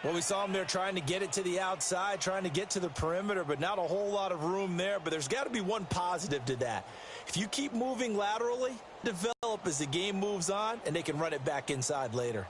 Well, we saw him there trying to get it to the outside, trying to get to the perimeter, but not a whole lot of room there. But there's got to be one positive to that. If you keep moving laterally, develop as the game moves on, and they can run it back inside later.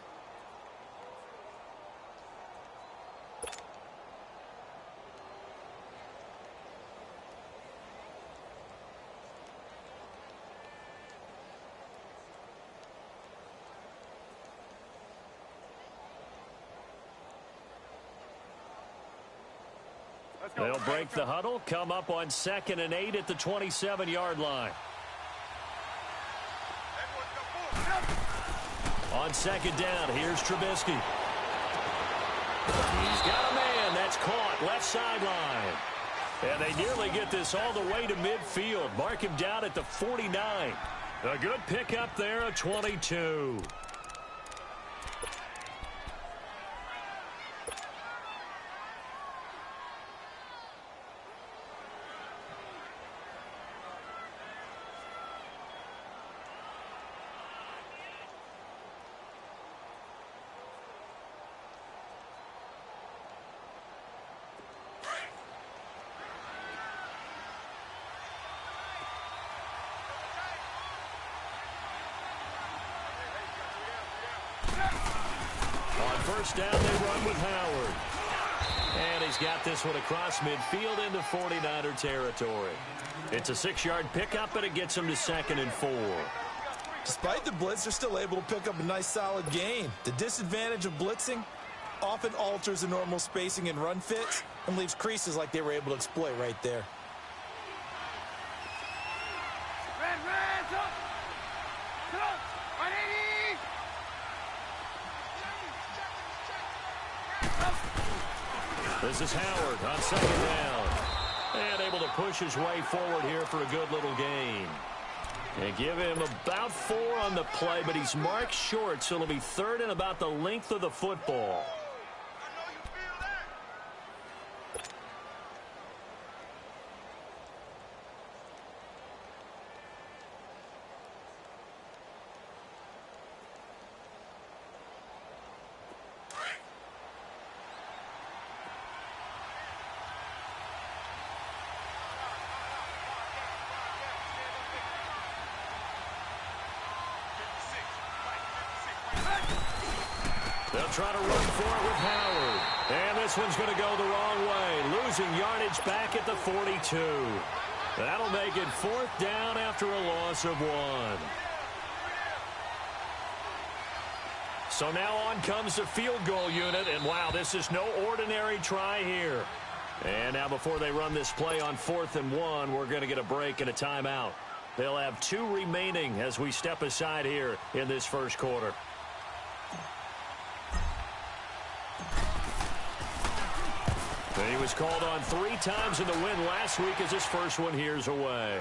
They'll break the huddle, come up on 2nd and 8 at the 27-yard line. On 2nd down, here's Trubisky. He's got a man. That's caught left sideline. And they nearly get this all the way to midfield. Mark him down at the 49. A good pickup there, a 22. First down, they run with Howard. And he's got this one across midfield into 49er territory. It's a 6-yard pickup, and it gets him to 2nd and 4. Despite the blitz, they're still able to pick up a nice, solid gain. The disadvantage of blitzing often alters the normal spacing and run fits and leaves creases like they were able to exploit right there. This is Howard on 2nd down. And able to push his way forward here for a good little gain. And give him about 4 on the play, but he's marked short, so it'll be 3rd and about the length of the football. They'll try to run for it with Howard. And this one's going to go the wrong way. Losing yardage back at the 42. That'll make it 4th down after a loss of 1. So now on comes the field goal unit. And wow, this is no ordinary try here. And now before they run this play on 4th and 1, we're going to get a break and a timeout. They'll have 2 remaining as we step aside here in this first quarter. He was called on 3 times in the win last week as his first one here's away.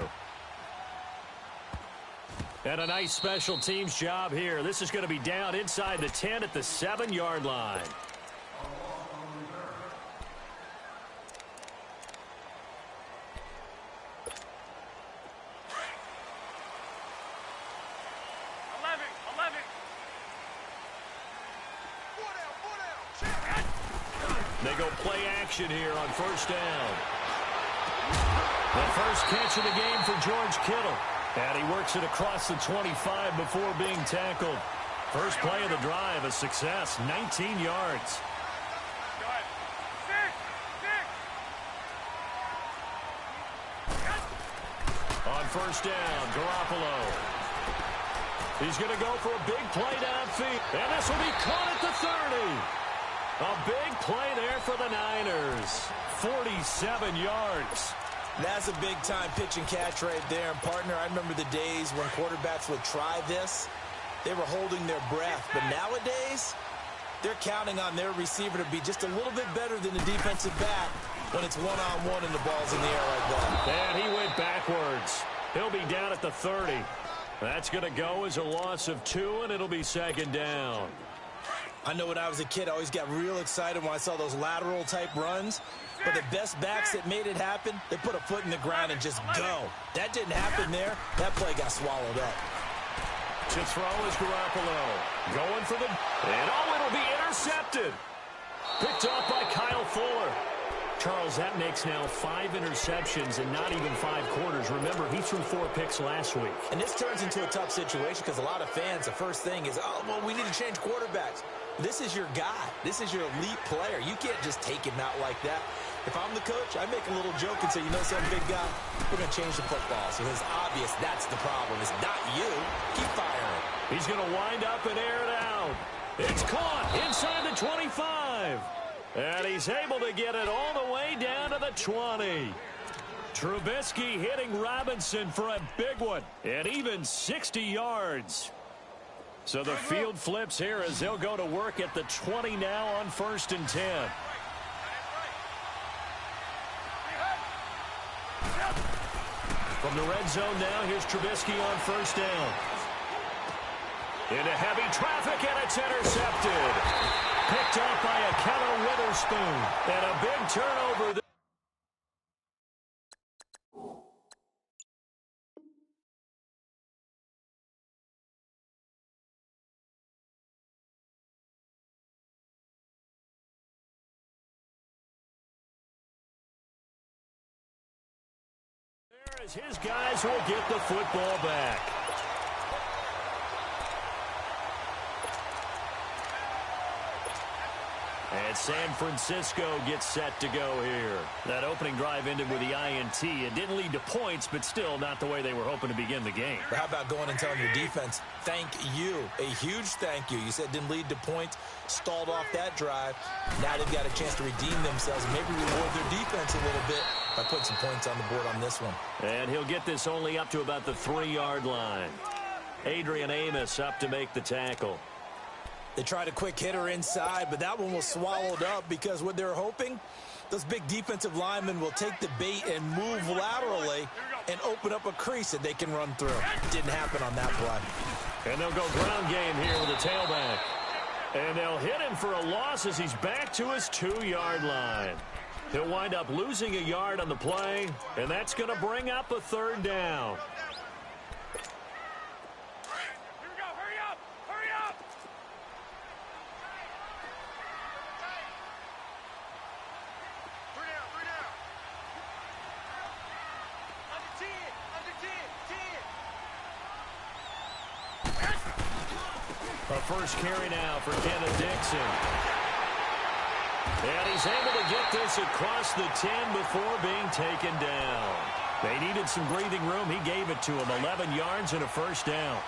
And a nice special teams job here. This is going to be down inside the 10 at the 7-yard line. They go play action here on 1st down. The first catch of the game for George Kittle. And he works it across the 25 before being tackled. First play of the drive, a success, 19 yards. On 1st down, Garoppolo. He's going to go for a big play downfield. And this will be caught at the 30. A big play there for the Niners. 47 yards. That's a big-time pitch and catch right there. And, partner, I remember the days when quarterbacks would try this. They were holding their breath. But nowadays, they're counting on their receiver to be just a little bit better than the defensive back when it's one-on-one and the ball's in the air like that. And he went backwards. He'll be down at the 30. That's going to go as a loss of 2, and it'll be 2nd down. I know when I was a kid, I always got real excited when I saw those lateral-type runs. But the best backs that made it happen, they put a foot in the ground and just go. That didn't happen there. That play got swallowed up. To throw is Garoppolo. Going for the... And it'll be intercepted. Picked off by Kyle Fuller. Charles, that makes now 5 interceptions in not even 5 quarters. Remember, he threw 4 picks last week. And this turns into a tough situation because a lot of fans, the first thing is, oh, well, we need to change quarterbacks. This is your guy. This is your elite player. You can't just take him out like that. If I'm the coach, I make a little joke and say, you know something, big guy? We're going to change the football. So it's obvious that's the problem. It's not you. Keep firing. He's going to wind up and air it out. It's caught inside the 25. And he's able to get it all the way down to the 20. Trubisky hitting Robinson for a big one. And even 60 yards. So the field flips here as they'll go to work at the 20 now on 1st and 10. From the red zone now, here's Trubisky on 1st down. Into heavy traffic, and it's intercepted. Picked up by a Keller Witherspoon. And a big turnover. There is his guys will get the football back. And San Francisco gets set to go here. That opening drive ended with the INT. It didn't lead to points, but still not the way they were hoping to begin the game. But how about going and telling your defense, thank you, a huge thank you. You said didn't lead to points, stalled off that drive. Now they've got a chance to redeem themselves and maybe reward their defense a little bit by putting some points on the board on this one. And he'll get this only up to about the 3-yard line. Adrian Amos up to make the tackle. They tried a quick hitter inside, but that one was swallowed up because what they're hoping, those big defensive linemen will take the bait and move laterally and open up a crease that they can run through. Didn't happen on that play. And they'll go ground game here with a tailback. And they'll hit him for a loss as he's back to his 2-yard line. He'll wind up losing a yard on the play, and that's going to bring up a 3rd down. A first carry now for Kenneth Dixon. And he's able to get this across the 10 before being taken down. They needed some breathing room. He gave it to him. 11 yards and a 1st down.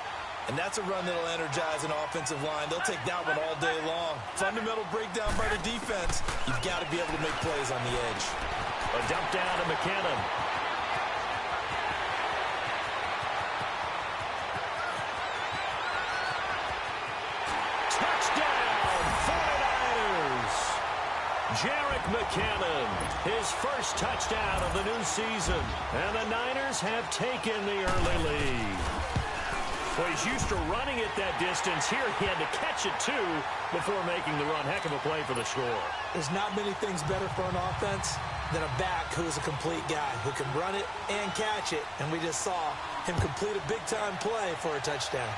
And that's a run that'll energize an offensive line. They'll take that one all day long. Fundamental breakdown by the defense. You've got to be able to make plays on the edge. A dump down to McKinnon. Jerick McKinnon, his first touchdown of the new season. And the Niners have taken the early lead. Well, he's used to running it that distance. Here he had to catch it, too, before making the run. Heck of a play for the score. There's not many things better for an offense than a back who is a complete guy who can run it and catch it. And we just saw him complete a big-time play for a touchdown.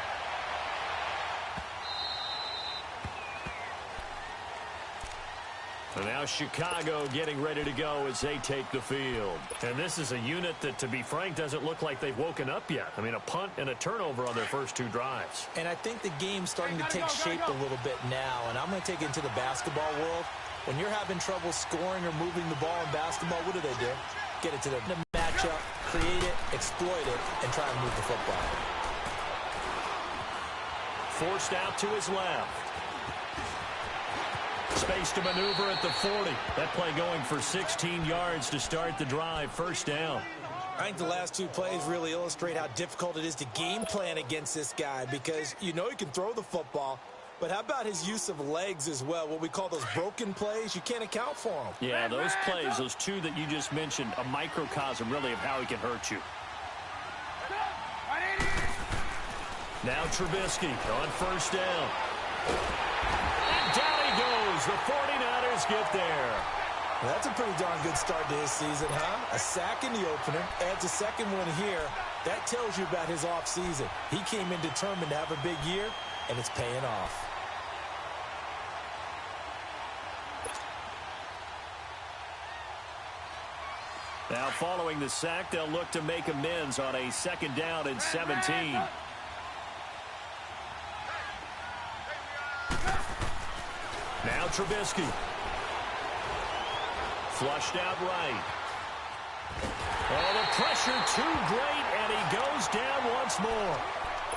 And now Chicago getting ready to go as they take the field. And this is a unit that, to be frank, doesn't look like they've woken up yet. I mean, a punt and a turnover on their first 2 drives. And I think the game's starting to take shape a little bit now. And I'm going to take it into the basketball world. When you're having trouble scoring or moving the ball in basketball, what do? Get it to the matchup, create it, exploit it, and try and move the football. Forced out to his left. Space to maneuver at the 40. That play going for 16 yards to start the drive. 1st down. I think the last 2 plays really illustrate how difficult it is to game plan against this guy because you know he can throw the football, but how about his use of legs as well? What we call those broken plays, you can't account for them. Yeah, those plays, those 2 that you just mentioned, a microcosm really of how he can hurt you. Now Trubisky on 1st down. Down he goes. The 49ers get there. Well, that's a pretty darn good start to his season, huh? A sack in the opener, adds a 2nd one here. That tells you about his offseason. He came in determined to have a big year, and it's paying off. Now following the sack, they'll look to make amends on a 2nd down and 17. Now Trubisky. Flushed out right. Oh, the pressure too great, and he goes down once more.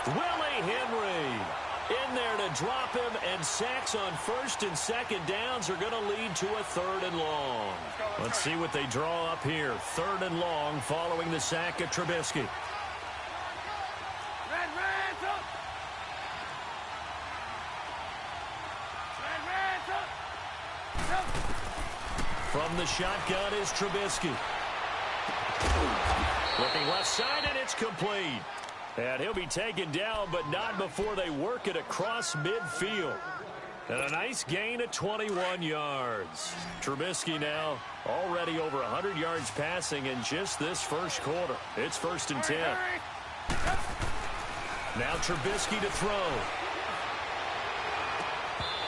Willie Henry in there to drop him, and sacks on 1st and 2nd downs are going to lead to a 3rd and long. Let's see what they draw up here. 3rd and long following the sack of Trubisky. From the shotgun is Trubisky. Looking left side, and it's complete. And he'll be taken down, but not before they work it across midfield. And a nice gain of 21 yards. Trubisky now already over 100 yards passing in just this first quarter. It's 1st and 10. Now Trubisky to throw.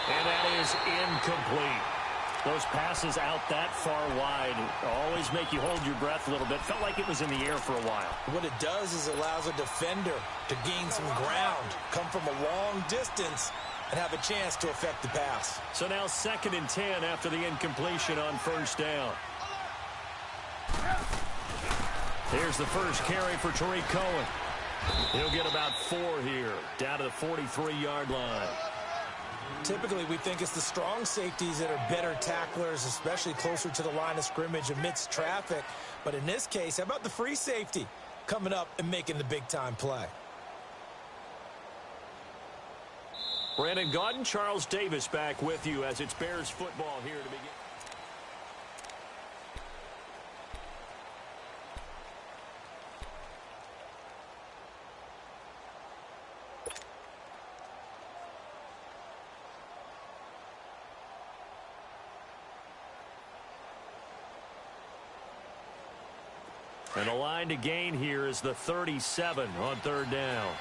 And that is incomplete. Those passes out that far wide always make you hold your breath a little bit. Felt like it was in the air for a while. What it does is it allows a defender to gain some ground, come from a long distance, and have a chance to affect the pass. So now 2nd and 10 after the incompletion on 1st down. Here's the first carry for Tariq Cohen. He'll get about 4 here, down to the 43-yard line. Typically, we think it's the strong safeties that are better tacklers, especially closer to the line of scrimmage amidst traffic. But in this case, how about the free safety coming up and making the big-time play? Brandon Gaudin, Charles Davis back with you as it's Bears football here to begin. And the line to gain here is the 37 on 3rd down.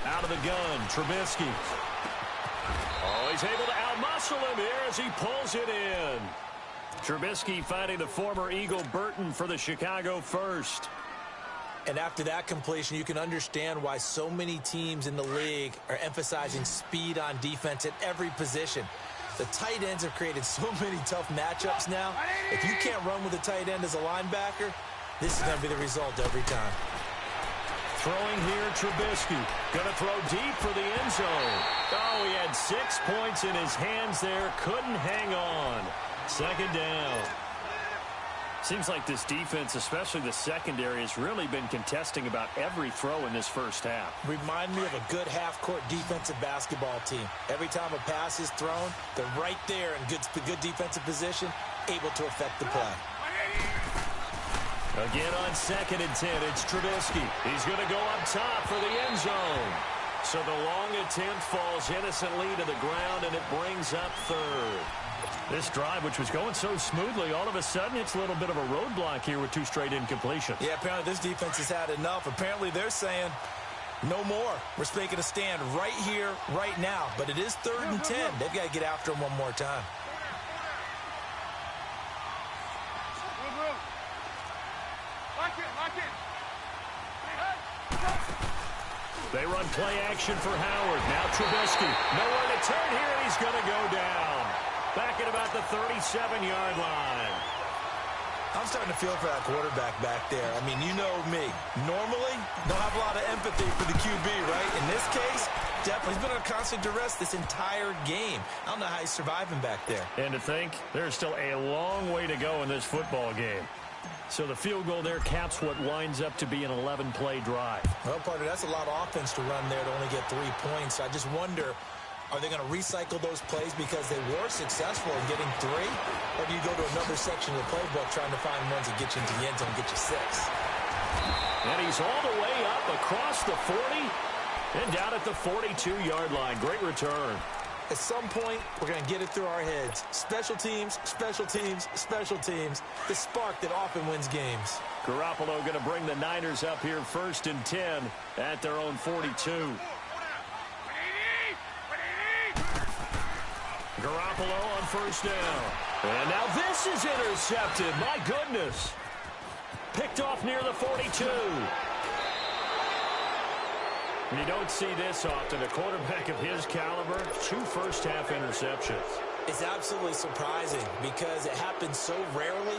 Out of the gun, Trubisky. Oh, he's able to outmuscle him here as he pulls it in. Trubisky finding the former Eagle Burton for the Chicago first. And after that completion, you can understand why so many teams in the league are emphasizing speed on defense at every position. The tight ends have created so many tough matchups now. If you can't run with a tight end as a linebacker, this is going to be the result every time. Throwing here, Trubisky. Going to throw deep for the end zone. Oh, he had 6 points in his hands there. Couldn't hang on. 2nd down. Seems like this defense, especially the secondary, has really been contesting about every throw in this first half. Remind me of a good half-court defensive basketball team. Every time a pass is thrown, they're right there in good defensive position, able to affect the play. Again on 2nd and 10, it's Trubisky. He's going to go up top for the end zone. So the long attempt falls innocently to the ground, and it brings up 3rd. This drive, which was going so smoothly, all of a sudden it's a little bit of a roadblock here with 2 straight incompletions. Yeah, apparently this defense has had enough. Apparently they're saying, no more. We're making a stand right here, right now. But it is 3rd and 10. They've got to get after him one more time. They run play action for Howard. Now Trubisky. Nowhere to turn here, and he's going to go down. Back at about the 37-yard line. I'm starting to feel for that quarterback back there. I mean, you know me. Normally, don't have a lot of empathy for the QB, right? In this case, definitely. He's been under constant duress this entire game. I don't know how he's surviving back there. And to think, there's still a long way to go in this football game. So the field goal there caps what winds up to be an 11-play drive. Well, partner, that's a lot of offense to run there to only get 3 points. I just wonder, are they going to recycle those plays because they were successful in getting 3? Or do you go to another section of the playbook trying to find ones that get you into the end zone and get you 6? And he's all the way up across the 40 and down at the 42-yard line. Great return. At some point, we're going to get it through our heads. Special teams, special teams, special teams. The spark that often wins games. Garoppolo going to bring the Niners up here 1st and 10 at their own 42. Garoppolo on first down. And now this is intercepted. My goodness. Picked off near the 42. You don't see this often. A quarterback of his caliber, 2 first-half interceptions. It's absolutely surprising because it happens so rarely.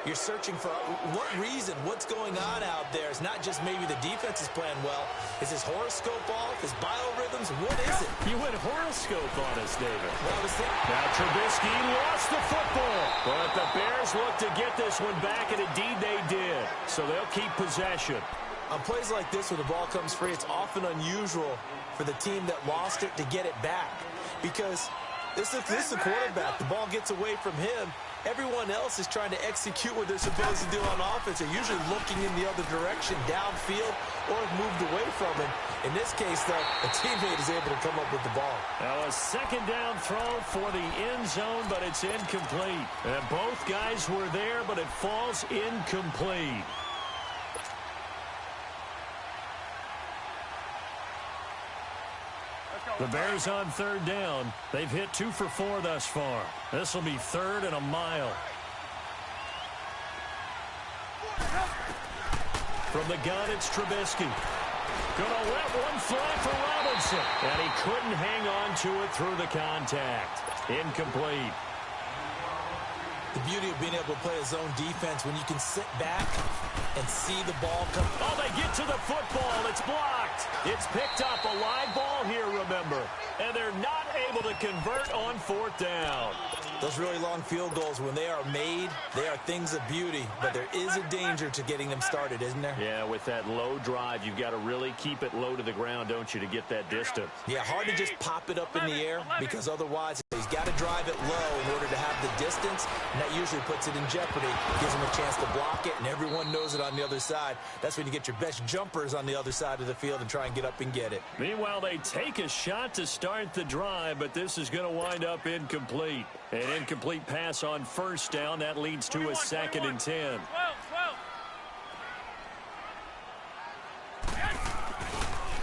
You're searching for what reason, what's going on out there. It's not just maybe the defense is playing well. Is his horoscope off? His biorhythms? What is it? You went horoscope on us, David. Well, I was thinking. Now Trubisky lost the football. But the Bears look to get this one back, and indeed they did. So they'll keep possession. On plays like this where the ball comes free, it's often unusual for the team that lost it to get it back. Because this is the quarterback. The ball gets away from him. Everyone else is trying to execute what they're supposed to do on offense. They're usually looking in the other direction, downfield, or have moved away from it. In this case, though, a teammate is able to come up with the ball. Now a second down throw for the end zone, but it's incomplete. And both guys were there, but it falls incomplete. The Bears on third down. They've hit 2 for 4 thus far. This will be 3rd and a mile. From the gun, it's Trubisky. Gonna let one fly for Robinson. And he couldn't hang on to it through the contact. Incomplete. The beauty of being able to play a zone defense when you can sit back and see the ball come. Oh, they get to the football. It's blocked. It's picked up. A live ball here, remember. And they're not able to convert on 4th down. Those really long field goals, when they are made, they are things of beauty. But there is a danger to getting them started, isn't there? Yeah, with that low drive, you've got to really keep it low to the ground, don't you, to get that distance. Yeah, hard to just pop it up in the air because otherwise he's got to drive it low in order to have the distance, and that usually puts it in jeopardy, gives him a chance to block it, and everyone knows it on the other side. That's when you get your best jumpers on the other side of the field and try and get up and get it. Meanwhile, they take a shot to start the drive, but this is going to wind up incomplete. An incomplete pass on first down. That leads to a 2nd and 10.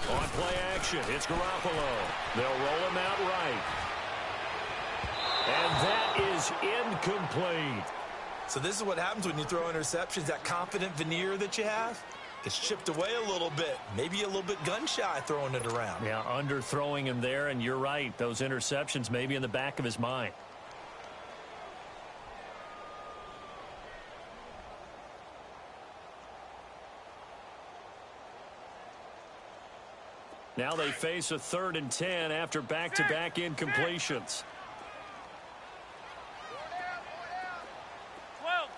On play action, it's Garoppolo. They'll roll him out right. And that is incomplete. So this is what happens when you throw interceptions. That confident veneer that you have gets chipped away a little bit. Maybe a little bit gun-shy throwing it around. Yeah, underthrowing him there, and you're right. Those interceptions may be in the back of his mind. Now they face a 3rd and 10 after back-to-back incompletions. 12.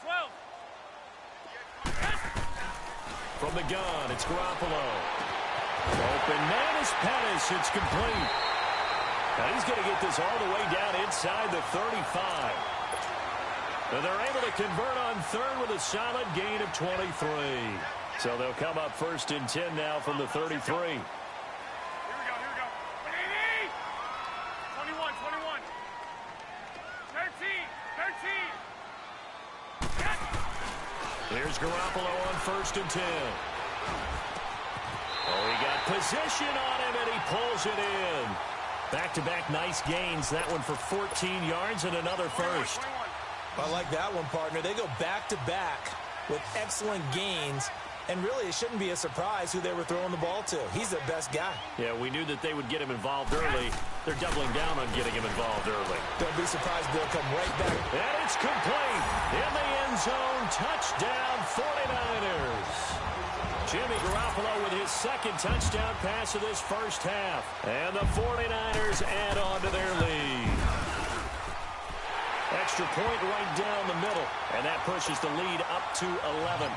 From the gun, it's Garoppolo. Open man is Pettis. It's complete. Now he's going to get this all the way down inside the 35. And they're able to convert on 3rd with a solid gain of 23. So they'll come up 1st and 10 now from the 33. 13. Here's Garoppolo on 1st and 10. Oh, he got position on him, and he pulls it in. Back-to-back nice gains. That one for 14 yards and another first. I like that one, partner. They go back-to-back with excellent gains. And really, it shouldn't be a surprise who they were throwing the ball to. He's their best guy. Yeah, we knew that they would get him involved early. They're doubling down on getting him involved early. Don't be surprised they'll come right back. And it's complete. In the end zone, touchdown 49ers. Jimmy Garoppolo with his 2nd touchdown pass of this first half. And the 49ers add on to their lead. Extra point right down the middle. And that pushes the lead up to 11.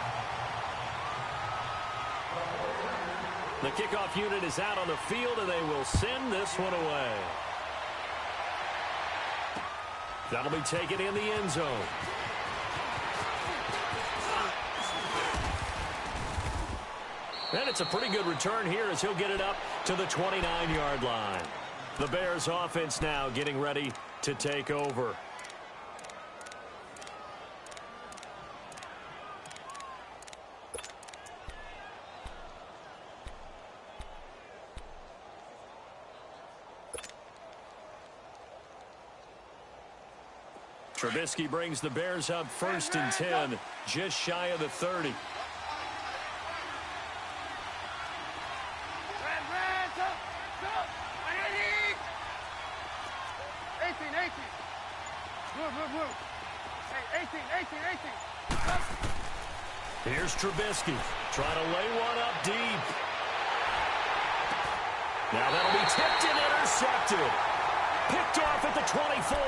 The kickoff unit is out on the field, and they will send this one away. That'll be taken in the end zone. And it's a pretty good return here as he'll get it up to the 29-yard line. The Bears offense now getting ready to take over. Trubisky brings the Bears up 1st and 10, just shy of the 30. Here's Trubisky trying to lay one up deep. Now that'll be tipped and intercepted. Picked off at the 24.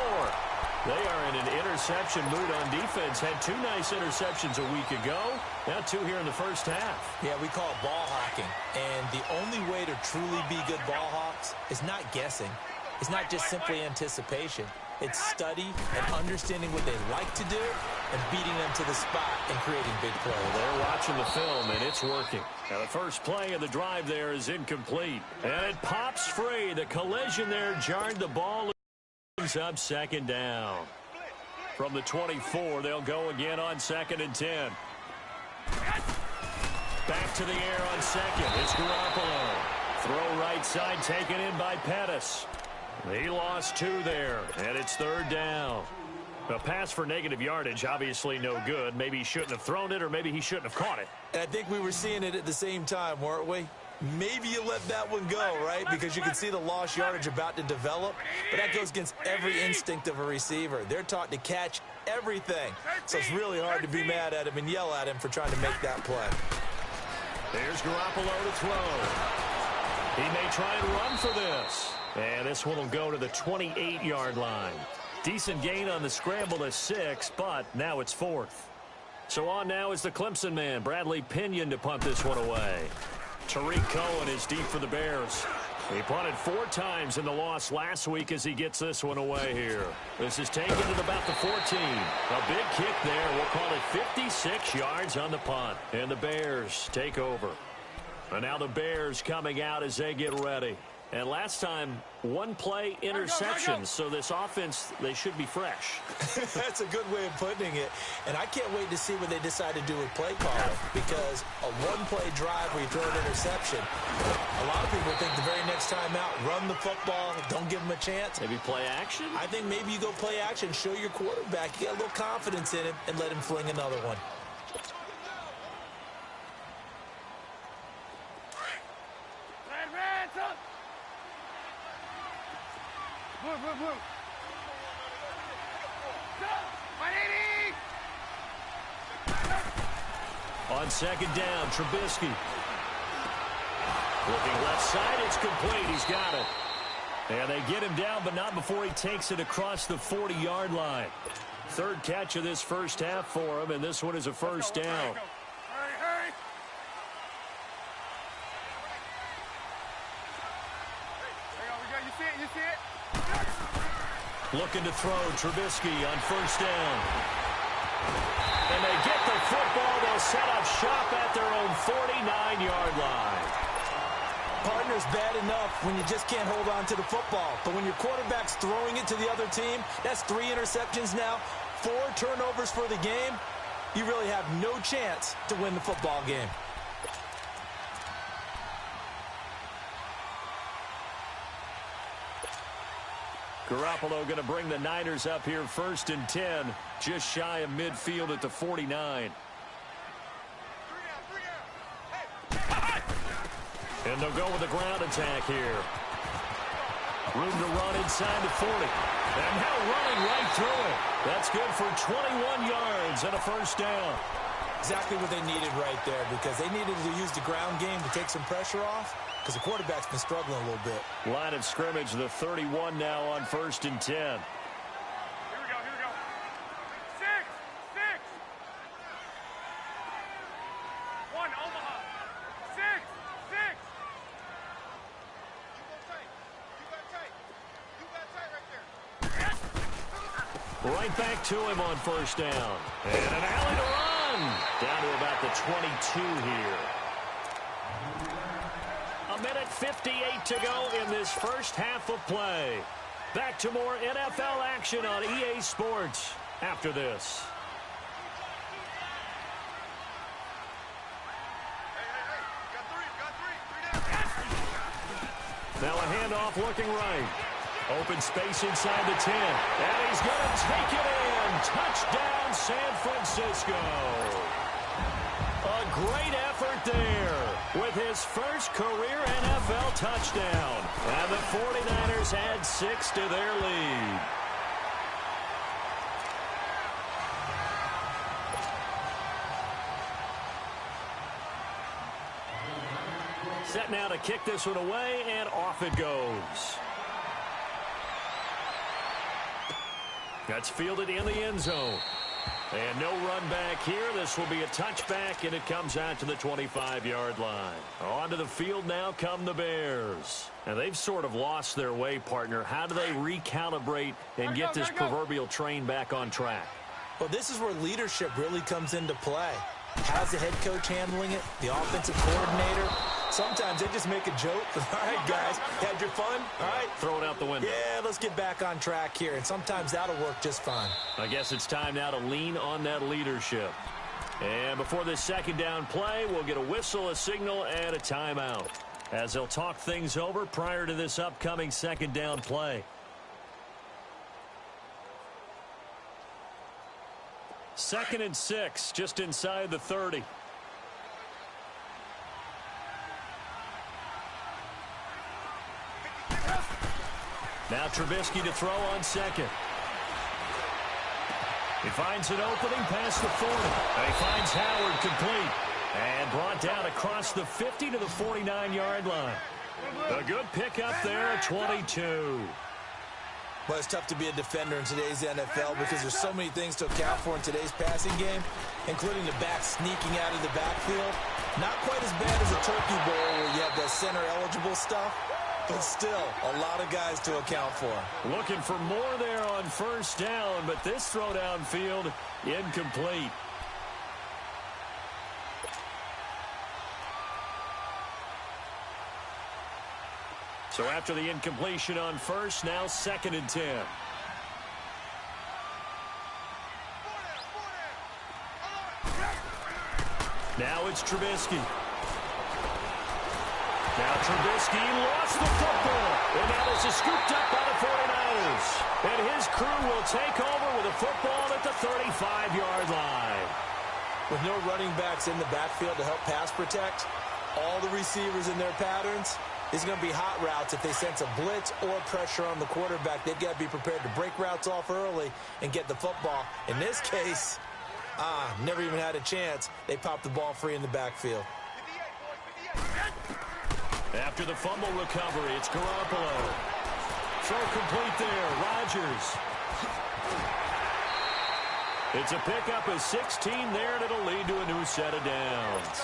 They are in an interception mood on defense. Had 2 nice interceptions a week ago. Now 2 here in the first half. Yeah, we call it ball hawking. And the only way to truly be good ball hawks is not guessing. It's not just simply anticipation. It's study and understanding what they like to do and beating them to the spot and creating big plays. They're watching the film, and it's working. Now the first play of the drive there is incomplete. And it pops free. The collision there jarred the ball. Up 2nd down. From the 24, they'll go again on 2nd and 10. Back to the air on 2nd. It's Garoppolo. Throw right side taken in by Pettis. He lost 2 there, and it's 3rd down. A pass for negative yardage, obviously no good. Maybe he shouldn't have thrown it, or maybe he shouldn't have caught it. And I think we were seeing it at the same time, weren't we? Maybe you let that one go, right? Because you can see the lost yardage about to develop. But that goes against every instinct of a receiver. They're taught to catch everything. So it's really hard to be mad at him and yell at him for trying to make that play. There's Garoppolo to throw. He may try and run for this. And this one will go to the 28-yard line. Decent gain on the scramble to 6, but now it's 4th. So on now is the Clemson man, Bradley Pinion, to punt this one away. Tariq Cohen is deep for the Bears. He punted 4 times in the loss last week as he gets this one away here. This is taken at about the 14. A big kick there. We'll call it 56 yards on the punt. And the Bears take over. And now the Bears coming out as they get ready. And last time, 1-play interceptions, so this offense, they should be fresh. That's a good way of putting it. And I can't wait to see what they decide to do with play calling, because a 1-play drive where you throw an interception, a lot of people think the very next time out, run the football, don't give them a chance. Maybe play action? I think maybe you go play action, show your quarterback, you got a little confidence in him, and let him fling another one. On 2nd down, Trubisky. Looking left side, it's complete. He's got it. And they get him down, but not before he takes it across the 40-yard line. 3rd catch of this first half for him, and this one is a first down. Looking to throw, Trubisky on 1st down. And they get the football. They'll set up shop at their own 49-yard line. Partner's bad enough when you just can't hold on to the football. But when your quarterback's throwing it to the other team, that's 3 interceptions now, 4 turnovers for the game. You really have no chance to win the football game. Garoppolo going to bring the Niners up here 1st and 10, just shy of midfield at the 49. And they'll go with the ground attack here. Room to run inside the 40. And now running right through it. That's good for 21 yards and a first down. Exactly what they needed right there, because they needed to use the ground game to take some pressure off, because the quarterback's been struggling a little bit. Line of scrimmage, the 31 now on 1st and 10. Here we go. 6. 1, Omaha. 6. You got tight right there. Right back to him on 1st down. And an alley to run. Down to about the 22 here. 1:58 to go in this first half of play. Back to more NFL action on EA Sports after this. Now a handoff looking right. Open space inside the 10. And he's going to take it in. one. Touchdown, San Francisco. A great effort there with his first career NFL touchdown. And the 49ers add 6 to their lead. Set now to kick this one away, and off it goes. That's fielded in the end zone. And no run back here. This will be a touchback, and it comes out to the 25-yard line. Onto the field now come the Bears. Now, they've sort of lost their way, partner. How do they recalibrate and get this proverbial train back on track? Well, this is where leadership really comes into play. How's the head coach handling it? The offensive coordinator? Sometimes they just make a joke. All right, guys, had your fun? All right. Throw it out the window. Yeah, let's get back on track here. And sometimes that'll work just fine. I guess it's time now to lean on that leadership. And before this second down play, we'll get a whistle, a signal, and a timeout, as they'll talk things over prior to this upcoming second down play. Second and 6, just inside the 30. Now Trubisky to throw on second. He finds an opening past the 40. And he finds Howard complete. And brought down across the 50 to the 49-yard line. A good pickup there at 22. Well, it's tough to be a defender in today's NFL because there's so many things to account for in today's passing game, including the back sneaking out of the backfield. Not quite as bad as a turkey bowl where you have the center-eligible stuff, but still a lot of guys to account for. Looking for more there on first down, but this throw downfield incomplete. So after the incompletion on first, now second and 10. Now it's Trubisky. Now Trubisky lost the football. And now this is scooped up by the 49ers. And his crew will take over with a football at the 35-yard line. With no running backs in the backfield to help pass protect, all the receivers in their patterns, it's going to be hot routes. If they sense a blitz or pressure on the quarterback, they've got to be prepared to break routes off early and get the football. In this case, never even had a chance. They popped the ball free in the backfield. After the fumble recovery, it's Garoppolo. Throw complete there, Rodgers. It's a pickup of 16 there, and it'll lead to a new set of downs.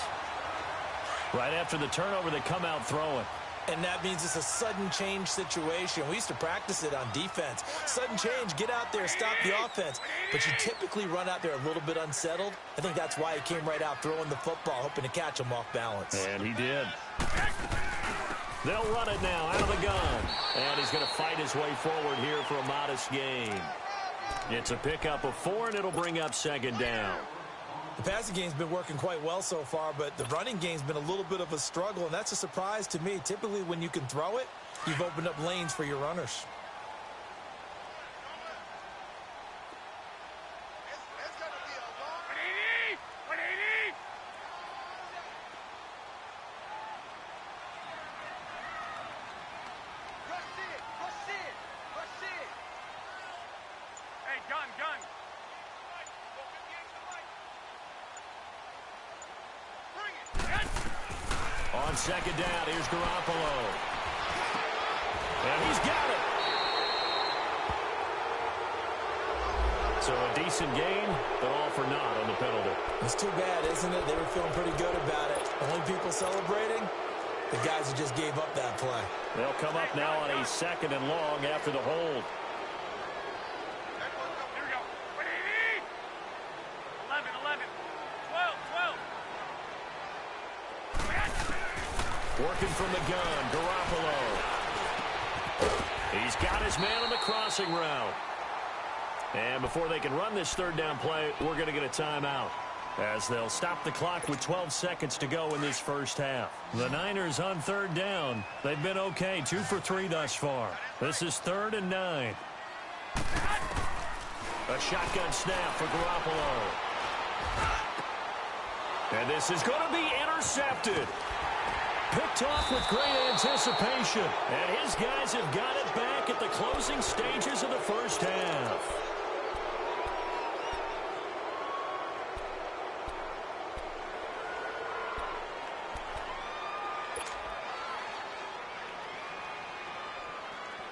Right after the turnover, they come out throwing. And that means it's a sudden change situation. We used to practice it on defense. Sudden change, get out there, stop the offense. But you typically run out there a little bit unsettled. I think that's why he came right out throwing the football, hoping to catch him off balance. And he did. They'll run it now out of the gun. And he's going to fight his way forward here for a modest gain. It's a pickup of 4, and it'll bring up second down. The passing game's been working quite well so far, but the running game's been a little bit of a struggle, and that's a surprise to me. Typically, when you can throw it, you've opened up lanes for your runners. On second down, here's Garoppolo. And he's got it. So a decent gain, but all for naught on the penalty. It's too bad, isn't it? They were feeling pretty good about it. Only people celebrating, the guys who just gave up that play. They'll come up now on a second and long after the hold. Working from the gun, Garoppolo. He's got his man on the crossing route. And before they can run this third down play, we're going to get a timeout, as they'll stop the clock with 12 seconds to go in this first half. The Niners on third down. They've been okay, 2 for 3 thus far. This is 3rd and 9. A shotgun snap for Garoppolo. And this is going to be intercepted. Picked off with great anticipation. And his guys have got it back at the closing stages of the first half.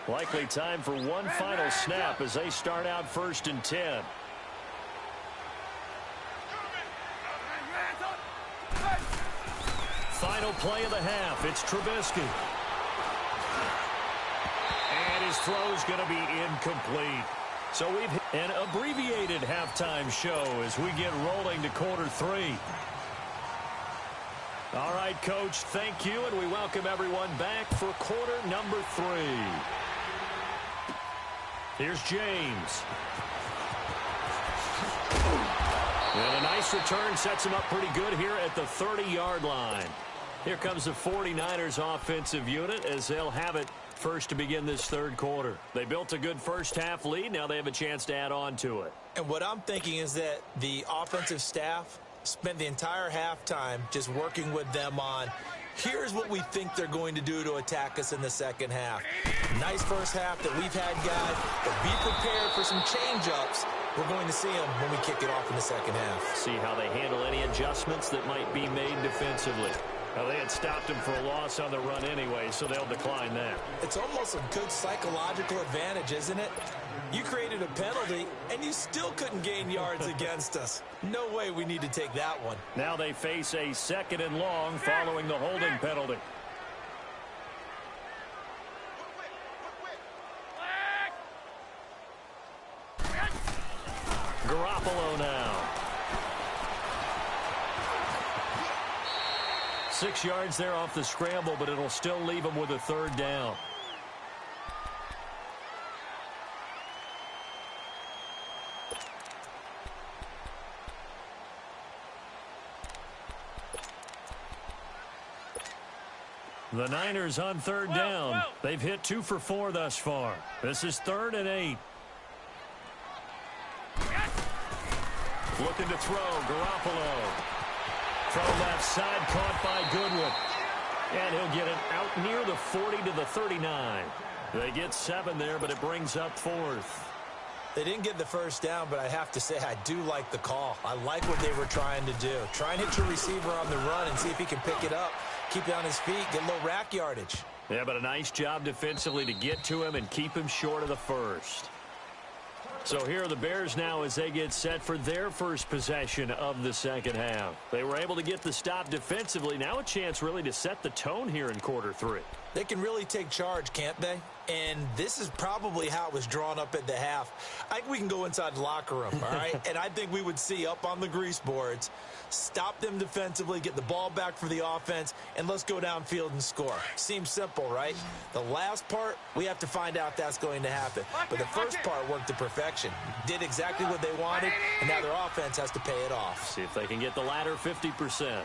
Likely time for one final snap as they start out 1st and 10. Final play of the half. It's Trubisky. And his throw's going to be incomplete. So we've hit an abbreviated halftime show as we get rolling to quarter 3. All right, Coach, thank you, and we welcome everyone back for quarter number 3. Here's James. And a nice return sets him up pretty good here at the 30-yard line. Here comes the 49ers offensive unit as they'll have it first to begin this third quarter. They built a good first half lead. Now they have a chance to add on to it. And what I'm thinking is that the offensive staff spent the entire halftime just working with them on, here's what we think they're going to do to attack us in the second half. Nice first half that we've had, guys, but be prepared for some change-ups. We're going to see them when we kick it off in the second half. See how they handle any adjustments that might be made defensively. Now, they had stopped him for a loss on the run anyway, so they'll decline that. It's almost a good psychological advantage, isn't it? You created a penalty, and you still couldn't gain yards against us. No way we need to take that one. Now they face a 2nd and long following the holding penalty. Garoppolo now. 6 yards there off the scramble, but it'll still leave him with a 3rd down. The Niners on 3rd down. They've hit 2 for 4 thus far. This is 3rd and 8. Looking to throw, Garoppolo. From left side, caught by Goodwin. And he'll get it out near the 40 to the 39. They get 7 there, but it brings up 4th. They didn't get the first down, but I have to say I do like the call. I like what they were trying to do. Try and hit your receiver on the run and see if he can pick it up. Keep it on his feet, get a little rack yardage. Yeah, but a nice job defensively to get to him and keep him short of the first. So here are the Bears now as they get set for their first possession of the second half. They were able to get the stop defensively. Now a chance really to set the tone here in quarter 3. They can really take charge, can't they? And this is probably how it was drawn up at the half. I think we can go inside the locker room, all right? And I think we would see up on the grease boards, stop them defensively, get the ball back for the offense, and let's go downfield and score. Seems simple, right? The last part, we have to find out that's going to happen. But the first part worked to perfection. Did exactly what they wanted, and now their offense has to pay it off. See if they can get the latter 50%.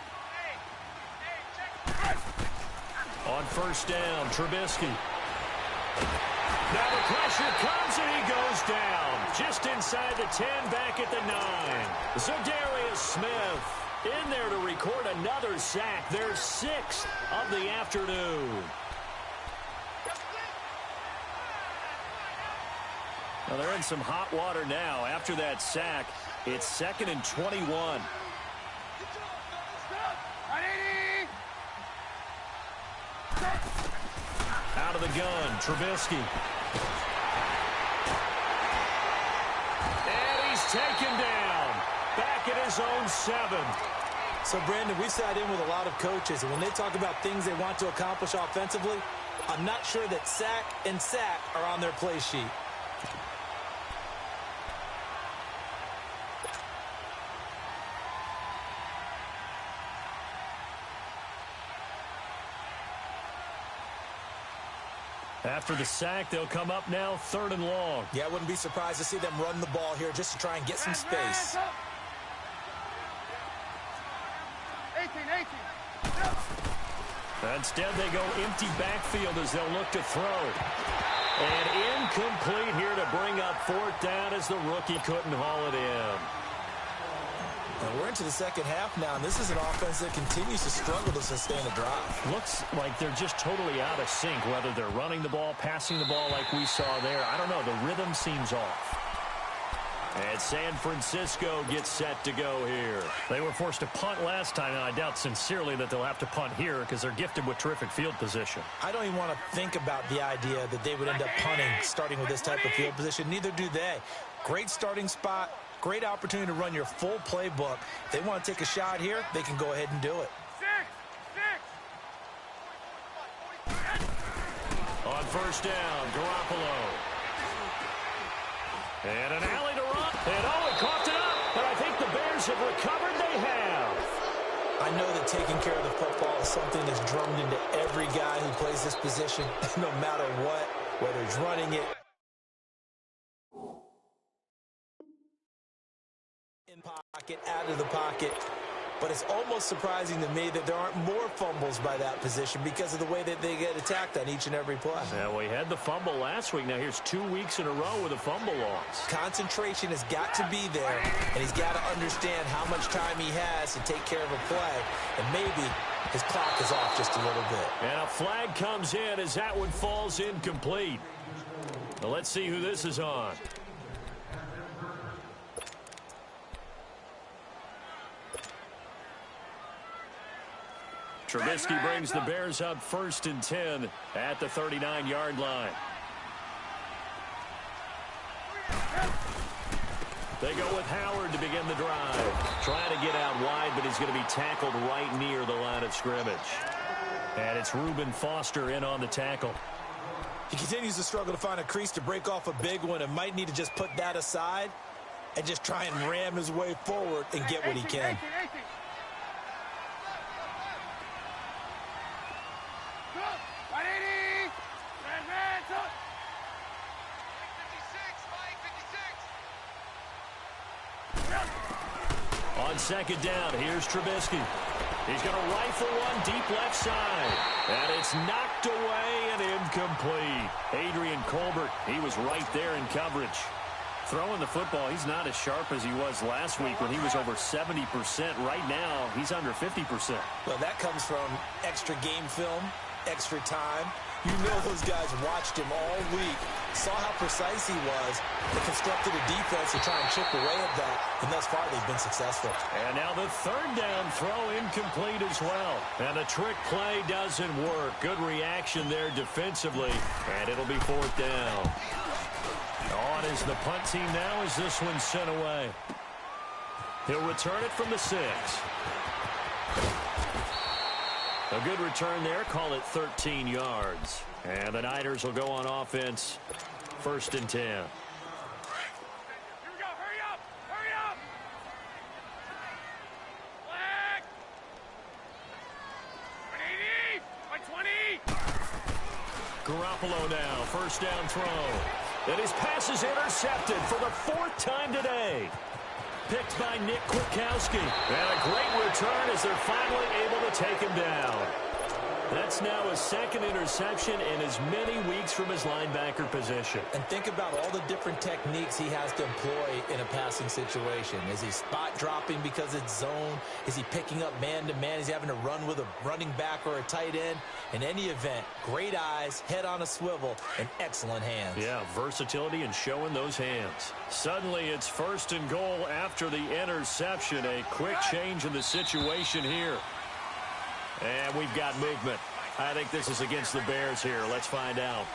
On 1st down, Trubisky. Now the pressure comes and he goes down. Just inside the 10, back at the 9. Zadarius Smith in there to record another sack. Their 6th of the afternoon. Well, they're in some hot water now. After that sack, it's 2nd and 21. Out of the gun, Trubisky. And he's taken down. Back at his own 7. So, Brandon, we've sat in with a lot of coaches, and when they talk about things they want to accomplish offensively, I'm not sure that sack and sack are on their play sheet. After the sack, they'll come up now 3rd and long. Yeah, I wouldn't be surprised to see them run the ball here just to try and get some space. 18. Instead, they go empty backfield as they'll look to throw. And incomplete here to bring up fourth down as the rookie couldn't haul it in. And we're into the second half now, and this is an offense that continues to struggle to sustain a drive. Looks like they're just totally out of sync, whether they're running the ball, passing the ball like we saw there. I don't know. The rhythm seems off. And San Francisco gets set to go here. They were forced to punt last time, and I doubt sincerely that they'll have to punt here because they're gifted with terrific field position. I don't even want to think about the idea that they would end up punting starting with this type of field position. Neither do they. Great starting spot. Great opportunity to run your full playbook. If they want to take a shot here, they can go ahead and do it. On first down, Garoppolo. And an alley to run. And he coughed it up. But I think the Bears have recovered. They have. I know that taking care of the football is something that's drummed into every guy who plays this position, no matter what, whether he's running it, in pocket, out of the pocket. But it's almost surprising to me that there aren't more fumbles by that position because of the way that they get attacked on each and every play. Yeah, we had the fumble last week. Now here's 2 weeks in a row with a fumble loss. Concentration has got to be there, and he's got to understand how much time he has to take care of a play. And maybe his clock is off just a little bit. And a flag comes in as that one falls incomplete. Now let's see who this is on. Trubisky brings the Bears up 1st and 10 at the 39-yard line. They go with Howard to begin the drive. Trying to get out wide, but he's going to be tackled right near the line of scrimmage. And it's Reuben Foster in on the tackle. He continues to struggle to find a crease to break off a big one and might need to just put that aside and just try and ram his way forward and get what he can. On second down, here's Trubisky. He's going to rifle one deep left side. And it's knocked away and incomplete. Adrian Colbert, he was right there in coverage. Throwing the football, he's not as sharp as he was last week when he was over 70%. Right now, he's under 50%. Well, that comes from extra game film, extra time. You know those guys watched him all week, saw how precise he was, and constructed a defense to try and chip away at that, and thus far they've been successful. And now the third down throw incomplete as well. And the trick play doesn't work. Good reaction there defensively, and it'll be fourth down. On is the punt team now as this one's sent away. He'll return it from the 6. A good return there. Call it 13 yards. And the Niners will go on offense. 1st and 10. Here we go. Hurry up. Hurry up. Flag. 180. 120. Garoppolo now. 1st down throw. And his pass is intercepted for the 4th time today. Picked by Nick Kwiatkowski. And a great return as they're finally able to take him down. That's now his 2nd interception in as many weeks from his linebacker position. And think about all the different techniques he has to employ in a passing situation. Is he spot dropping because it's zone? Is he picking up man-to-man? Is he having to run with a running back or a tight end? In any event, great eyes, head on a swivel, and excellent hands. Yeah, versatility and showing those hands. Suddenly it's 1st and goal after the interception. A quick change in the situation here. And we've got movement. I think this is against the Bears here. Let's find out.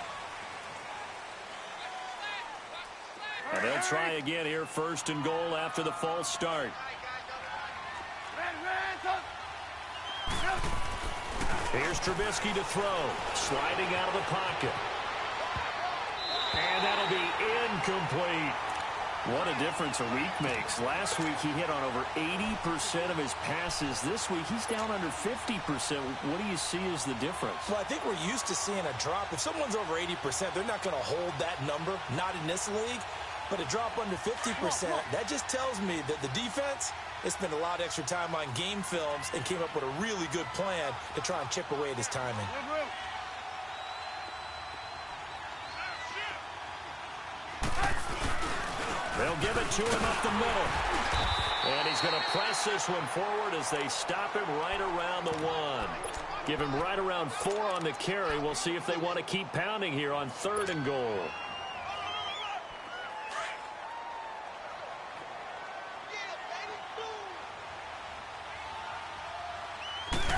And they'll try again here. 1st and goal after the false start. Here's Trubisky to throw. Sliding out of the pocket. And that'll be incomplete. What a difference a week makes. Last week he hit on over 80% of his passes. This week he's down under 50%. What do you see as the difference? Well, I think we're used to seeing a drop. If someone's over 80%, they're not going to hold that number. Not in this league. But a drop under 50%, that just tells me that the defense has spent a lot of extra time on game films and came up with a really good plan to try and chip away at his timing. give it to him up the middle. And he's going to press this one forward as they stop him right around the 1. Give him right around 4 on the carry. We'll see if they want to keep pounding here on 3rd and goal.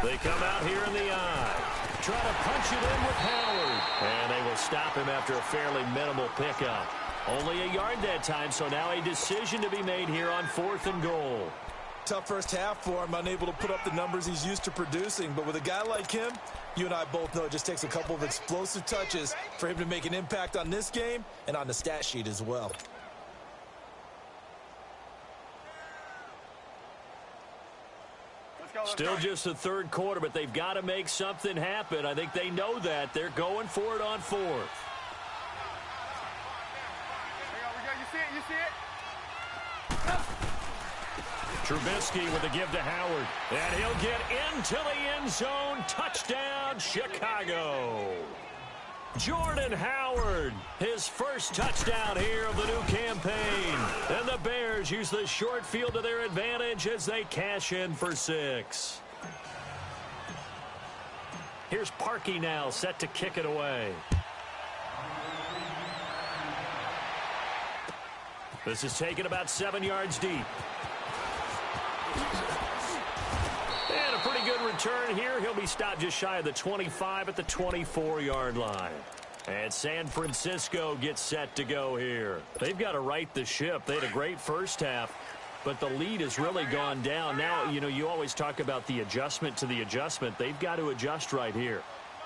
They come out here in the eye. Try to punch it in with Howard. And they will stop him after a fairly minimal pickup. Only a yard that time, so now a decision to be made here on 4th and goal. Tough first half for him, unable to put up the numbers he's used to producing. But with a guy like him, you and I both know it just takes a couple of explosive touches for him to make an impact on this game and on the stat sheet as well. Still just the 3rd quarter, but they've got to make something happen. I think they know that. They're going for it on 4th. You see it? Trubisky with a give to Howard. And he'll get into the end zone. Touchdown, Chicago. Jordan Howard, his first touchdown here of the new campaign. And the Bears use the short field to their advantage as they cash in for 6. Here's Parkey now, set to kick it away. This is taken about 7 yards deep. And a pretty good return here. He'll be stopped just shy of the 25 at the 24-yard line. And San Francisco gets set to go here. They've got to right the ship. They had a great first half, but the lead has really gone down. Now, you know, you always talk about the adjustment to the adjustment. They've got to adjust right here.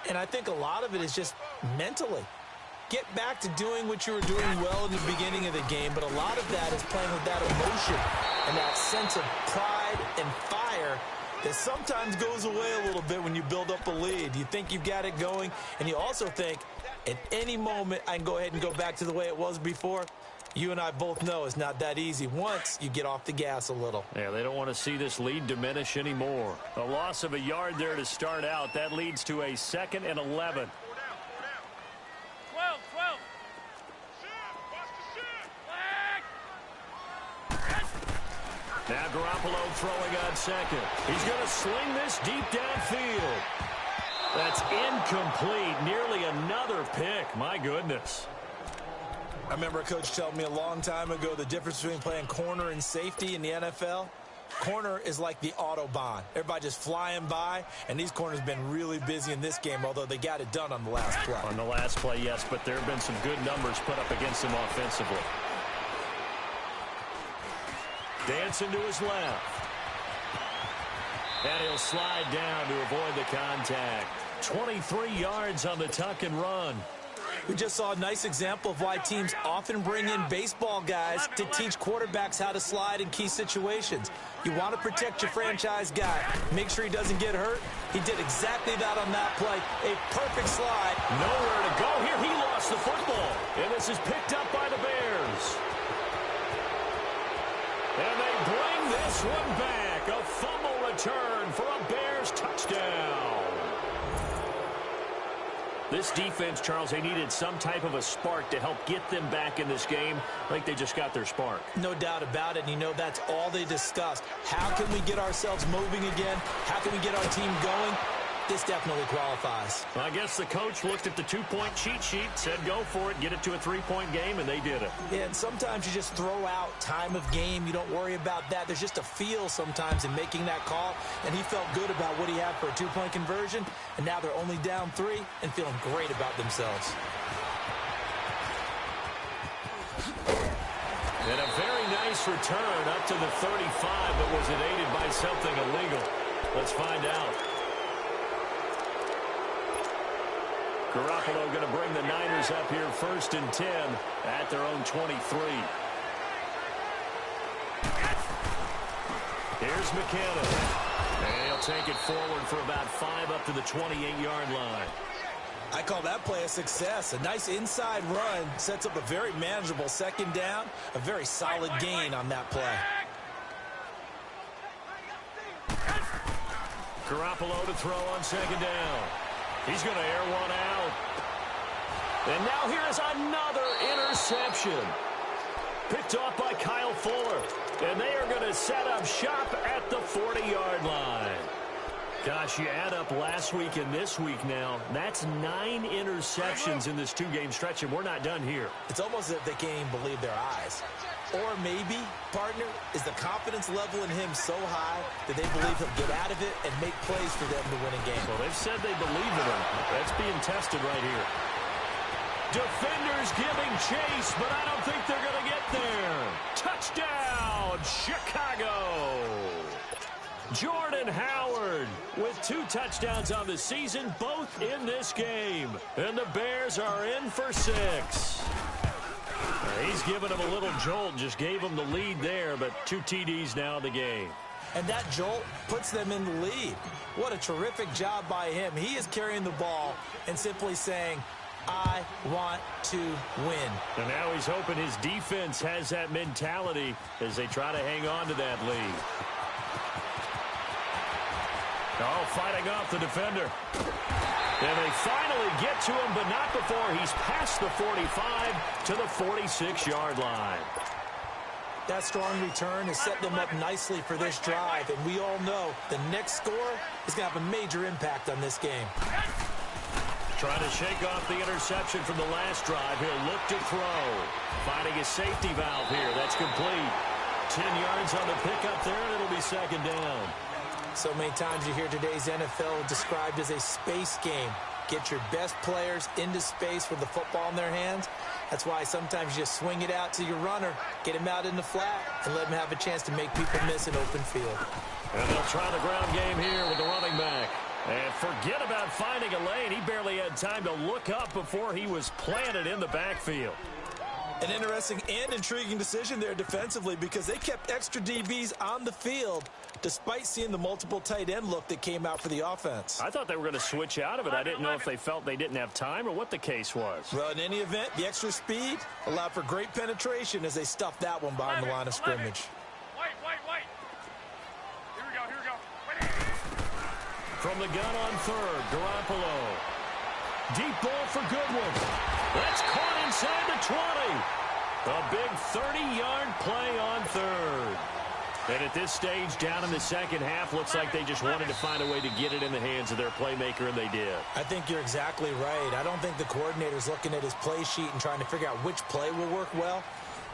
And I think a lot of it is just mentally. Get back to doing what you were doing well in the beginning of the game, but a lot of that is playing with that emotion and that sense of pride and fire that sometimes goes away a little bit when you build up a lead. You think you've got it going, and you also think at any moment I can go ahead and go back to the way it was before. You and I both know it's not that easy once you get off the gas a little. Yeah, they don't want to see this lead diminish anymore. A loss of a yard there to start out. That leads to a 2nd and 11. 12. Now Garoppolo throwing on 2nd. He's going to sling this deep downfield. That's incomplete. Nearly another pick. My goodness. I remember a coach telling me a long time ago the difference between playing corner and safety in the NFL. Corner is like the Autobahn. Everybody just flying by, and these corners have been really busy in this game, although they got it done on the last play. On the last play, yes, but there have been some good numbers put up against them offensively. Dancing to his left. And he'll slide down to avoid the contact. 23 yards on the tuck and run. We just saw a nice example of why teams often bring in baseball guys to teach quarterbacks how to slide in key situations. You want to protect your franchise guy. Make sure he doesn't get hurt. He did exactly that on that play. A perfect slide. Nowhere to go here. He lost the football. And this is picked up by the Bears. And they bring this one back. A fumble return for a Bears touchdown. This defense, Charles, they needed some type of a spark to help get them back in this game. I think they just got their spark. No doubt about it. And you know that's all they discussed. How can we get ourselves moving again? How can we get our team going? This definitely qualifies. Well, I guess the coach looked at the two-point cheat sheet, said go for it, get it to a three-point game, and they did it. Yeah, and sometimes you just throw out time of game. You don't worry about that. There's just a feel sometimes in making that call, and he felt good about what he had for a two-point conversion, and now they're only down 3 and feeling great about themselves. And a very nice return up to the 35, but was it aided by something illegal? Let's find out. Garoppolo going to bring the Niners up here 1st and 10 at their own 23. Here's McKinnon. And he'll take it forward for about 5 up to the 28-yard line. I call that play a success. A nice inside run sets up a very manageable 2nd down. A very solid gain on that play. Garoppolo to throw on 2nd down. He's going to air one out. And now here is another interception. Picked off by Kyle Fuller. And they are going to set up shop at the 40-yard line. Gosh, you add up last week and this week now. That's 9 interceptions in this 2-game stretch, and we're not done here. It's almost as if they can't even believe their eyes. Or maybe, partner, is the confidence level in him so high that they believe he'll get out of it and make plays for them to win a game. Well, they've said they believe in him. That's being tested right here. Defenders giving chase, but I don't think they're going to get there. Touchdown, Chicago! Jordan Howard with 2 touchdowns on the season, both in this game. And the Bears are in for 6. He's given them a little jolt, just gave them the lead there, but 2 TDs now in the game. And that jolt puts them in the lead. What a terrific job by him. He is carrying the ball and simply saying, I want to win. And now he's hoping his defense has that mentality as they try to hang on to that lead. Oh, fighting off the defender. And they finally get to him, but not before he's past the 45 to the 46-yard line. That strong return has set them up nicely for this drive, and we all know the next score is going to have a major impact on this game. Trying to shake off the interception from the last drive. He'll look to throw. Finding a safety valve here. That's complete. 10 yards on the pickup there, and it'll be 2nd down. So many times you hear today's NFL described as a space game. Get your best players into space with the football in their hands. That's why sometimes you just swing it out to your runner, get him out in the flat, and let him have a chance to make people miss an open field. And they'll try the ground game here with the running back. And forget about finding a lane. He barely had time to look up before he was planted in the backfield. An interesting and intriguing decision there defensively because they kept extra DBs on the field despite seeing the multiple tight end look that came out for the offense. I thought they were going to switch out of it. I didn't know if they felt they didn't have time or what the case was. Well, in any event, the extra speed allowed for great penetration as they stuffed that one behind the line of scrimmage. Wait. Here we go. From the gun on 3rd, Garoppolo. Deep ball for Goodwin. That's caught inside the 20. A big 30-yard play on 3rd. And at this stage, down in the second half, looks like they just wanted to find a way to get it in the hands of their playmaker, and they did. I think you're exactly right. I don't think the coordinator's looking at his play sheet and trying to figure out which play will work well.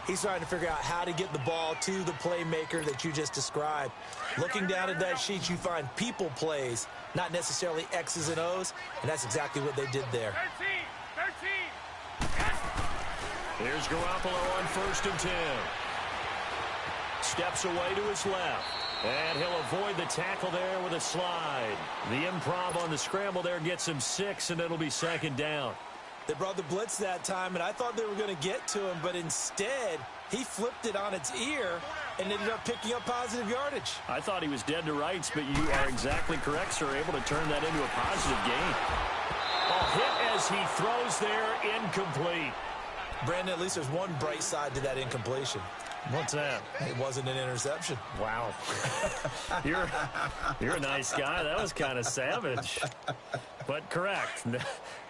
He's trying to figure out how to get the ball to the playmaker that you just described. Looking down at that sheet, you find people plays, not necessarily X's and O's, and that's exactly what they did there. 13. Here's Garoppolo on 1st and 10. Steps away to his left. And he'll avoid the tackle there with a slide. The improv on the scramble there gets him 6, and it'll be 2nd down. They brought the blitz that time, and I thought they were going to get to him, but instead, he flipped it on its ear and ended up picking up positive yardage. I thought he was dead to rights, but you are exactly correct, sir. Able to turn that into a positive gain. A hit as he throws there, incomplete. Brandon, at least there's one bright side to that incompletion. What's that? It wasn't an interception. Wow. You're a nice guy. That was kind of savage. But correct.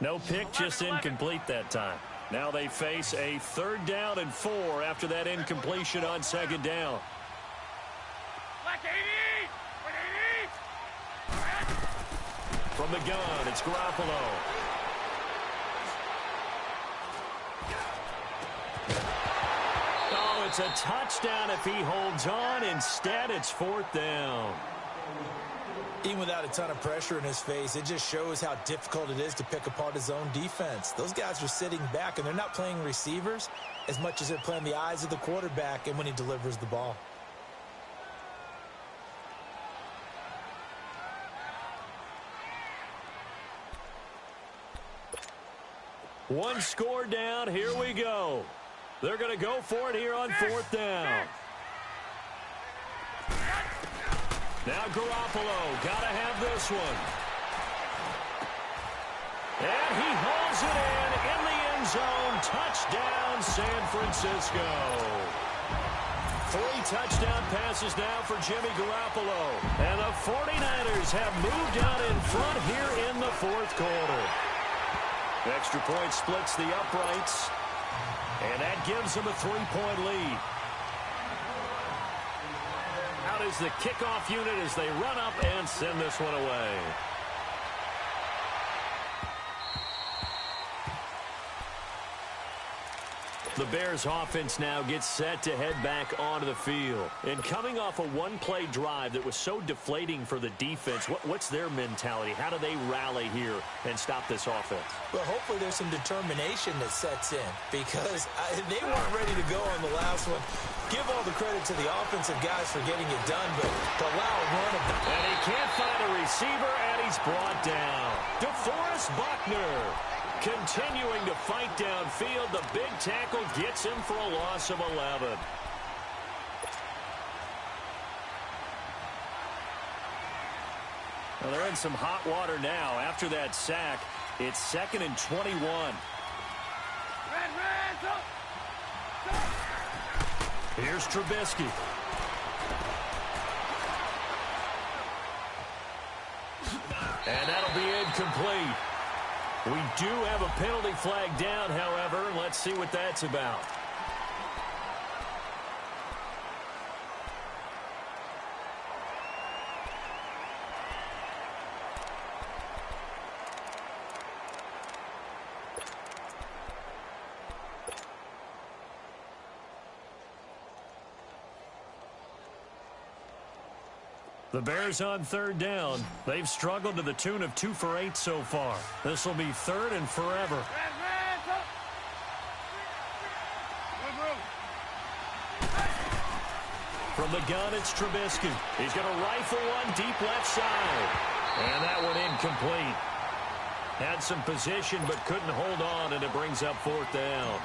No pick, just incomplete that time. Now they face a 3rd down and 4 after that incompletion on 2nd down. Black 80! From the gun, it's Garoppolo. Oh, it's a touchdown if he holds on. Instead, it's 4th down. Even without a ton of pressure in his face, it just shows how difficult it is to pick apart his own defense. Those guys are sitting back, and they're not playing receivers as much as they're playing the eyes of the quarterback and when he delivers the ball. One score down. Here we go. They're going to go for it here on 4th down. Now Garoppolo, got to have this one. And he hauls it in the end zone. Touchdown, San Francisco. 3 touchdown passes now for Jimmy Garoppolo. And the 49ers have moved out in front here in the 4th quarter. Extra point splits the uprights. And that gives them a 3-point lead. Out is the kickoff unit as they run up and send this one away. The Bears offense now gets set to head back onto the field. And coming off a one-play drive that was so deflating for the defense, what's their mentality? How do they rally here and stop this offense? Well, hopefully there's some determination that sets in because they weren't ready to go on the last one. Give all the credit to the offensive guys for getting it done, but to allow a run of them. And he can't find a receiver, and he's brought down. DeForest Buckner continuing to fight downfield. The big tackle gets him for a loss of 11. Well, they're in some hot water now. After that sack, it's 2nd and 21. Here's Trubisky. And that'll be incomplete. We do have a penalty flag down, however. Let's see what that's about. The Bears on 3rd down. They've struggled to the tune of 2 for 8 so far. This will be 3rd and forever. From the gun, it's Trubisky. He's going to rifle one deep left side. And that one incomplete. Had some position but couldn't hold on, and it brings up 4th down.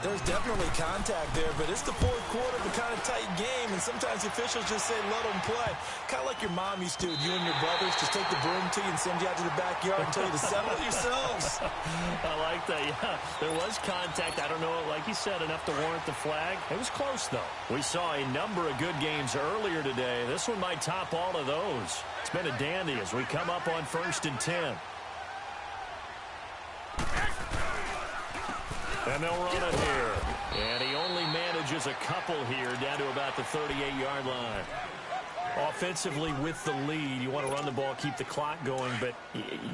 There's definitely contact there, but it's the 4th quarter of a kind of tight game, and sometimes officials just say let them play. Kind of like your mom used to, you and your brothers just take the broom to you and send you out to the backyard and tell you to settle it yourselves. I like that, yeah. There was contact. I don't know, like you said, enough to warrant the flag. It was close, though. We saw a number of good games earlier today. This one might top all of those. It's been a dandy as we come up on 1st and 10. And they'll run it here. And he only manages a couple here down to about the 38-yard line. Offensively with the lead, you want to run the ball, keep the clock going, but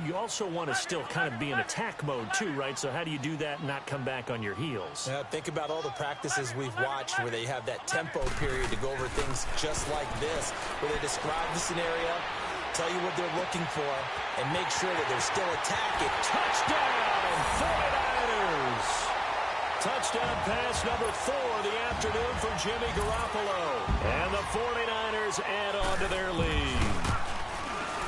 you also want to still kind of be in attack mode too, right? So how do you do that and not come back on your heels? Yeah, think about all the practices we've watched where they have that tempo period to go over things just like this, where they describe the scenario, tell you what they're looking for, and make sure that they're still attacking. Touchdown, 49ers! Touchdown pass number 4 of the afternoon for Jimmy Garoppolo. And the 49ers add on to their lead.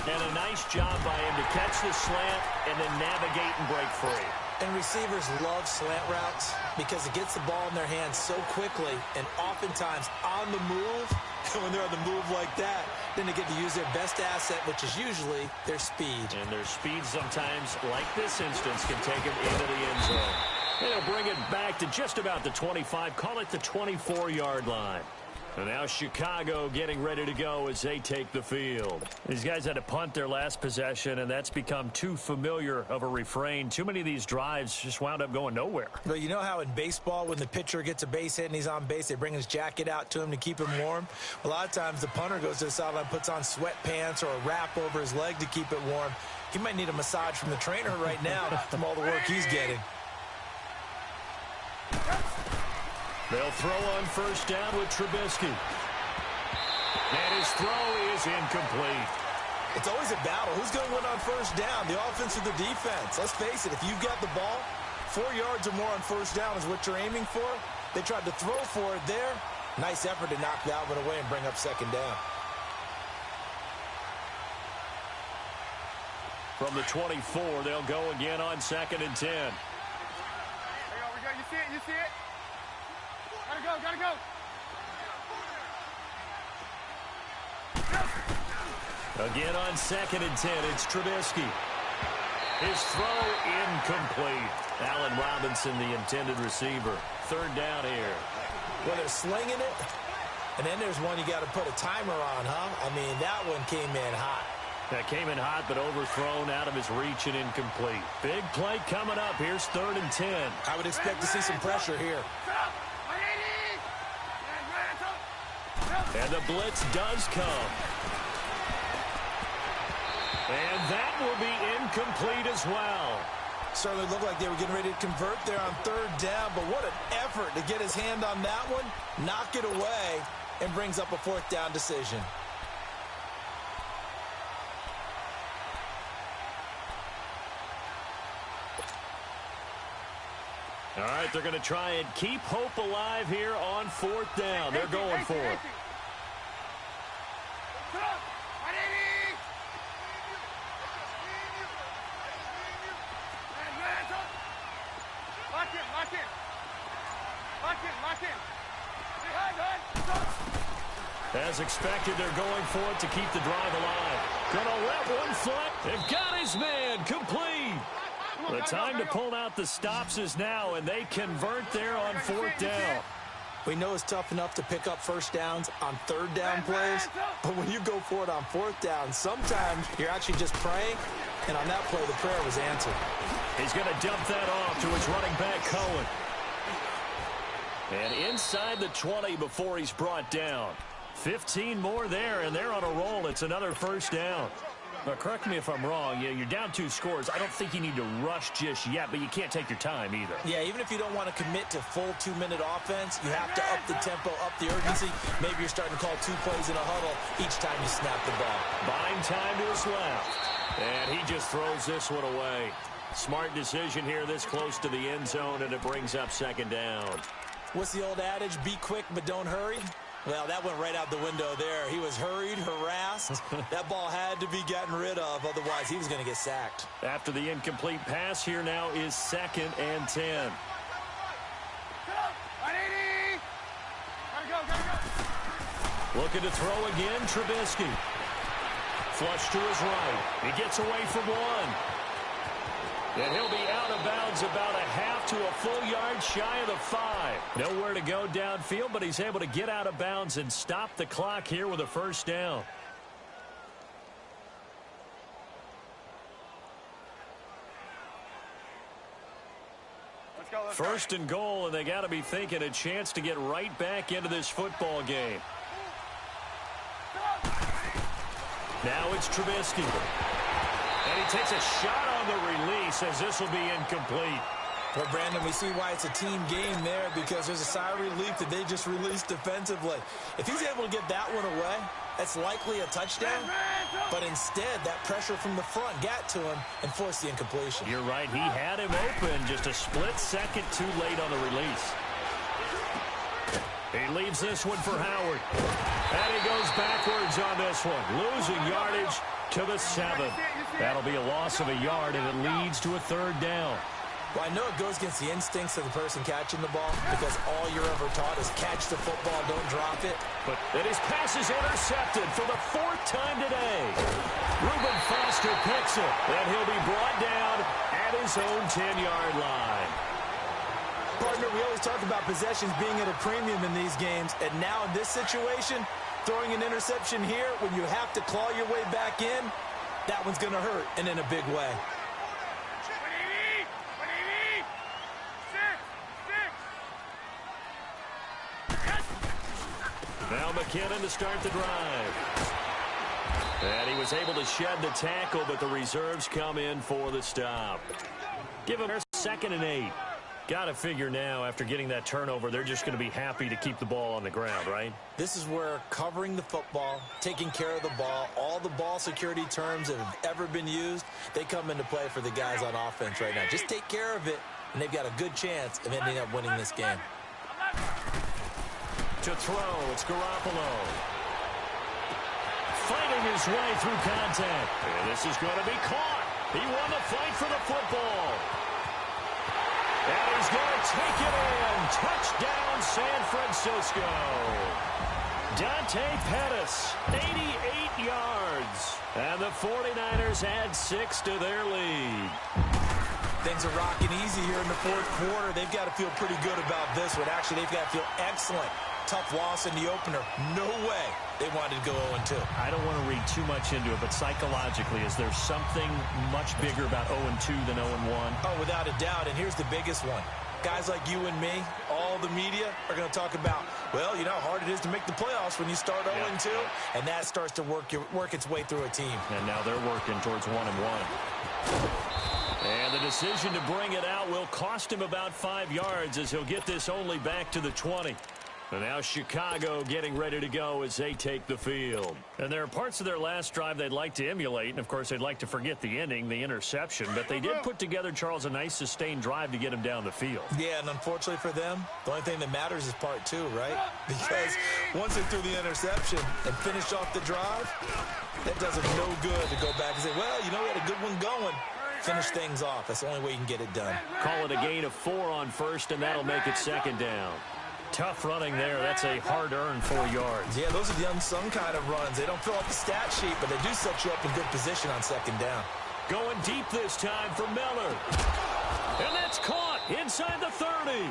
And a nice job by him to catch the slant and then navigate and break free. And receivers love slant routes because it gets the ball in their hands so quickly and oftentimes on the move. And when they're on the move like that, then they get to use their best asset, which is usually their speed. And their speed sometimes, like this instance, can take them into the end zone. They'll bring it back to just about the 25, call it the 24-yard line. And now Chicago getting ready to go as they take the field. These guys had to punt their last possession, and that's become too familiar of a refrain. Too many of these drives just wound up going nowhere. Well, you know how in baseball when the pitcher gets a base hit and he's on base, they bring his jacket out to him to keep him warm? A lot of times the punter goes to the sideline, puts on sweatpants or a wrap over his leg to keep it warm. He might need a massage from the trainer right now from all the work he's getting. They'll throw on 1st down with Trubisky. And his throw is incomplete. It's always a battle. Who's going to win on 1st down, the offense or the defense? Let's face it, if you've got the ball, 4 yards or more on 1st down is what you're aiming for. They tried to throw for it there. Nice effort to knock that one away and bring up 2nd down. From the 24, they'll go again on 2nd and 10. There we go. You see it? You see it? Gotta go, gotta go. Again on 2nd and 10, it's Trubisky. His throw incomplete. Allen Robinson, the intended receiver. 3rd down here. Well, they're slinging it, and then there's one you got to put a timer on, huh? I mean, that one came in hot. That came in hot, but overthrown out of his reach and incomplete. Big play coming up. Here's 3rd and 10. I would expect to see some pressure here. And the blitz does come. And that will be incomplete as well. Certainly looked like they were getting ready to convert there on 3rd down, but what an effort to get his hand on that one, knock it away, and brings up a 4th down decision. All right, they're going to try and keep hope alive here on 4th down. They're going for it. As expected, they're going for it to keep the drive alive. Gonna let one foot. They've got his man complete. The time to pull out the stops is now, and they convert there on 4th down. We know it's tough enough to pick up 1st downs on 3rd down plays, but when you go for it on 4th down, sometimes you're actually just praying, and on that play, the prayer was answered. He's going to dump that off to his running back, Cohen. And inside the 20 before he's brought down. 15 more there, and they're on a roll. It's another 1st down. Now, correct me if I'm wrong. You're down 2 scores. I don't think you need to rush just yet, but you can't take your time either. Yeah, even if you don't want to commit to full 2-minute offense, you have to up the tempo, up the urgency. Maybe you're starting to call 2 plays in a huddle each time you snap the ball. Buying time to his left. And he just throws this one away. Smart decision here this close to the end zone, and it brings up 2nd down. What's the old adage? Be quick, but don't hurry. Well, that went right out the window there. He was hurried, harassed. That ball had to be gotten rid of, otherwise he was going to get sacked. After the incomplete pass, here now is 2nd and 10. Looking to throw again, Trubisky. Flush to his right. He gets away from one. And he'll be out of bounds about a half to a full yard shy of the 5. Nowhere to go downfield, but he's able to get out of bounds and stop the clock here with a 1st down. Let's 1st and goal, and they got to be thinking a chance to get right back into this football game. Now it's Trubisky. And he takes a shot on the release as this will be incomplete. Well, Brandon, we see why it's a team game there, because there's a sigh of relief that they just released defensively. If he's able to get that one away, that's likely a touchdown. But instead, that pressure from the front got to him and forced the incompletion. You're right. He had him open just a split second too late on the release. He leaves this one for Howard. And he goes backwards on this one, losing yardage to the 7. That'll be a loss of a yard, and it leads to a 3rd down. Well, I know it goes against the instincts of the person catching the ball, because all you're ever taught is catch the football, don't drop it. But his pass is intercepted for the 4th time today. Reuben Foster picks it, and he'll be brought down at his own 10-yard line. Partner, we always talk about possessions being at a premium in these games, and now in this situation, throwing an interception here when you have to claw your way back in, that one's going to hurt, and in a big way. Now McKinnon to start the drive. And he was able to shed the tackle, but the reserves come in for the stop. Give him a 2nd and 8. Got to figure now, after getting that turnover, they're just going to be happy to keep the ball on the ground, right? This is where covering the football, taking care of the ball, all the ball security terms that have ever been used, they come into play for the guys on offense right now. Just take care of it, and they've got a good chance of ending up winning this game. To throw, it's Garoppolo. Fighting his way through contact. And this is going to be caught. He won the fight for the football. And he's going to take it in. Touchdown, San Francisco. Dante Pettis, 88 yards. And the 49ers add 6 to their lead. Things are rocking easy here in the fourth quarter. They've got to feel pretty good about this one. Actually, they've got to feel excellent. Tough loss in the opener. No way they wanted to go 0-2. I don't want to read too much into it, but psychologically, is there something much bigger about 0-2 than 0-1? Oh, without a doubt, and here's the biggest one. Guys like you and me, all the media, are going to talk about, well, you know how hard it is to make the playoffs when you start 0-2, and that starts to work its way through a team. And now they're working towards 1-1. And the decision to bring it out will cost him about 5 yards as he'll get this only back to the 20. And now Chicago getting ready to go as they take the field. And there are parts of their last drive they'd like to emulate. And, of course, they'd like to forget the ending, the interception. But they did put together, Charles, a nice sustained drive to get him down the field. Yeah, and unfortunately for them, the only thing that matters is part 2, right? Because once they threw the interception and finished off the drive, that does them no good to go back and say, well, you know, we had a good one going. Finish things off. That's the only way you can get it done. Call it a gain of 4 on first, and that'll make it second down. Tough running there. That's a hard-earned 4 yards. Yeah, those are the unsung kind of runs. They don't fill out the stat sheet, but they do set you up in good position on second down. Going deep this time for Miller. And that's caught inside the 30.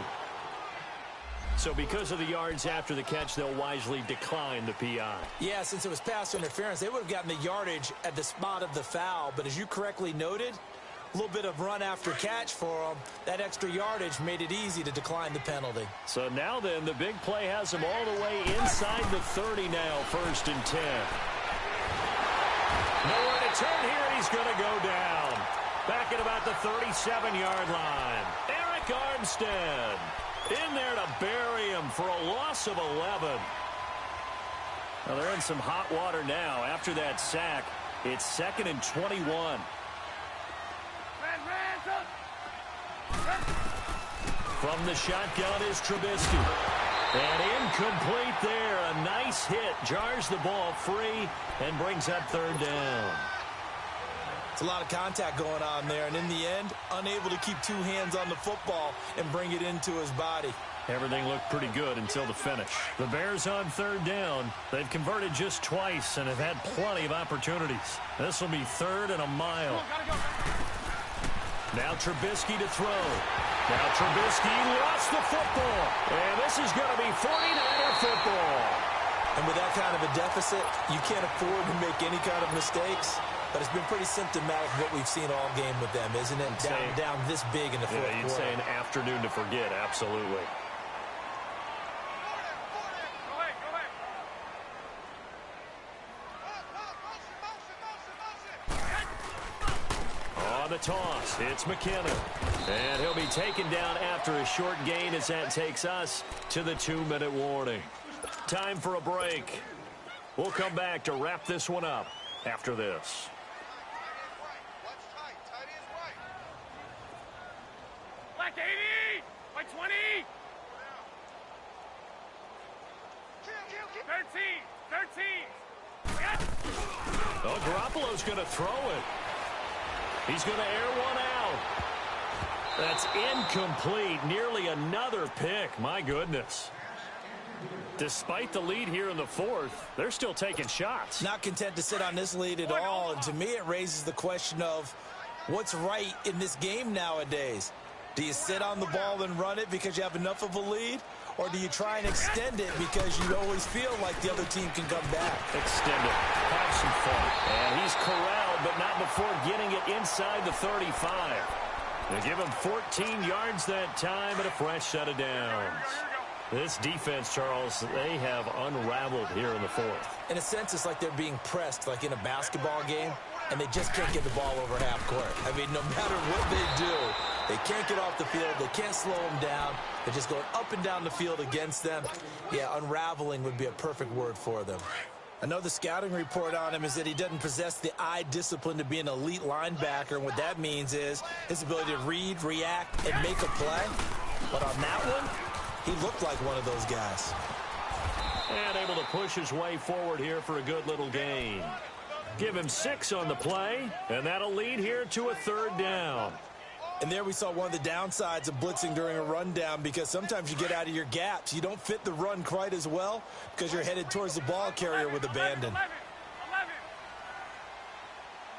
So because of the yards after the catch, they'll wisely decline the PI. Yeah, since it was pass interference, they would have gotten the yardage at the spot of the foul. But as you correctly noted, a little bit of run after catch for them. That extra yardage made it easy to decline the penalty. So now then, the big play has him all the way inside the 30 now, 1st and 10. Nowhere to turn here, and he's going to go down. Back at about the 37-yard line. Eric Armstead in there to bury him for a loss of 11. Well, they're in some hot water now. After that sack, it's 2nd and 21. From the shotgun is Trubisky. And incomplete there. A nice hit. Jars the ball free and brings up 3rd down. It's a lot of contact going on there. And in the end, unable to keep 2 hands on the football and bring it into his body. Everything looked pretty good until the finish. The Bears on 3rd down. They've converted just twice and have had plenty of opportunities. This will be 3rd and a mile. Now Trubisky to throw. Now Trubisky lost the football. And this is going to be 49er football. And with that kind of a deficit, you can't afford to make any kind of mistakes. But it's been pretty symptomatic of what we've seen all game with them, isn't it? Down this big in the fourth quarter. You'd say an afternoon to forget, absolutely. On the toss, it's McKinnon. And he'll be taken down after a short gain as that takes us to the 2-minute warning. Time for a break. We'll come back to wrap this one up after this. Black 80! White 20! 13! Oh, Garoppolo's going to throw it. He's going to air one out. That's incomplete. Nearly another pick. My goodness. Despite the lead here in the 4th, they're still taking shots. Not content to sit on this lead at all. And to me, it raises the question of what's right in this game nowadays. Do you sit on the ball and run it because you have enough of a lead? Or do you try and extend it because you always feel like the other team can come back? Extend it. Have some fun. And he's corralled, but not before getting it inside the 35. They give him 14 yards that time and a fresh set of downs. This defense, Charles, they have unraveled here in the 4th. In a sense, it's like they're being pressed like in a basketball game, and they just can't get the ball over half court. I mean, no matter what they do, they can't get off the field. They can't slow them down. They're just going up and down the field against them. Yeah, unraveling would be a perfect word for them. Another scouting report on him is that he doesn't possess the eye discipline to be an elite linebacker. And what that means is his ability to read, react, and make a play. But on that one, he looked like one of those guys. And able to push his way forward here for a good little gain. Give him 6 on the play, and that'll lead here to a 3rd down. And there we saw one of the downsides of blitzing during a rundown, because sometimes you get out of your gaps. You don't fit the run quite as well because you're headed towards the ball carrier with abandon. 11.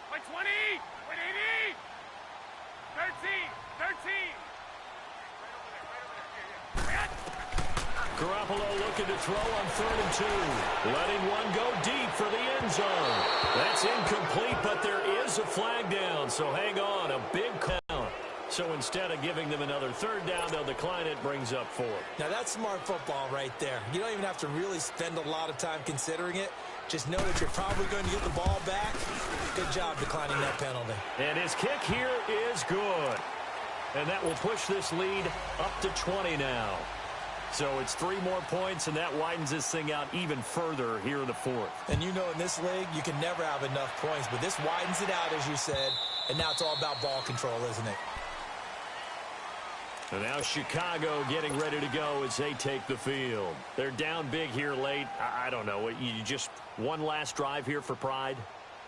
White 20! White Garoppolo looking to throw on 3rd and 2. Letting one go deep for the end zone. That's incomplete, but there is a flag down, so hang on, a big count. So instead of giving them another 3rd down, they'll decline it, brings up 4. Now that's smart football right there. You don't even have to really spend a lot of time considering it. Just know that you're probably going to get the ball back. Good job declining that penalty. And his kick here is good. And that will push this lead up to 20 now. So it's 3 more points, and that widens this thing out even further here in the 4th. And you know in this league, you can never have enough points, but this widens it out, as you said, and now it's all about ball control, isn't it? And now Chicago getting ready to go as they take the field. They're down big here late. I don't know. You just one last drive here for pride?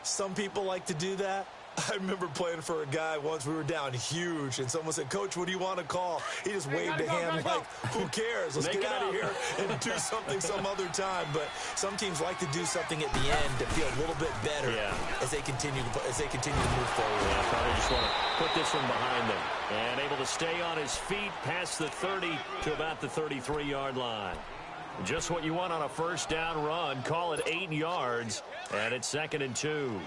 Some people like to do that. I remember playing for a guy once. We were down huge, and someone said, "Coach, what do you want to call?" He just waved a hand like, "Who cares? Let's get out of here and do something some other time." But some teams like to do something at the end to feel a little bit better as they continue to move forward. Yeah, probably just want to put this one behind them. And able to stay on his feet past the 30 to about the 33-yard line. Just what you want on a 1st down run. Call it 8 yards, and it's 2nd and 2.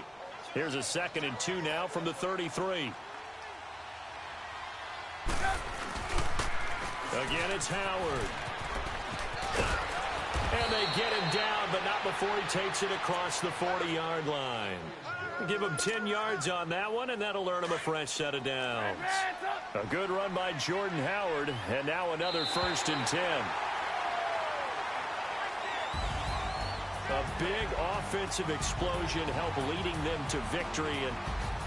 Here's a 2nd and 2 now from the 33. Again, it's Howard. And they get him down, but not before he takes it across the 40-yard line. Give him 10 yards on that one, and that'll earn him a fresh set of downs. A good run by Jordan Howard, and now another 1st and 10. A big offensive explosion helped leading them to victory. And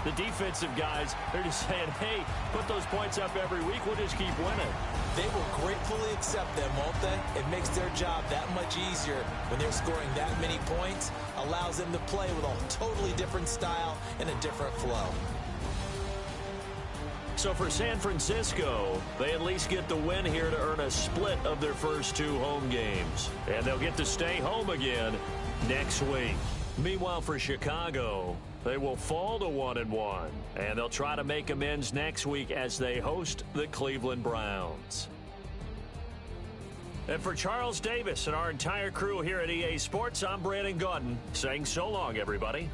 the defensive guys, they're just saying, hey, put those points up every week. We'll just keep winning. They will gratefully accept them, won't they? It makes their job that much easier when they're scoring that many points. Allows them to play with a totally different style and a different flow. So for San Francisco, they at least get the win here to earn a split of their first 2 home games. And they'll get to stay home again next week. Meanwhile, for Chicago, they will fall to 1-1. And they'll try to make amends next week as they host the Cleveland Browns. And for Charles Davis and our entire crew here at EA Sports, I'm Brandon Gaudin saying so long, everybody.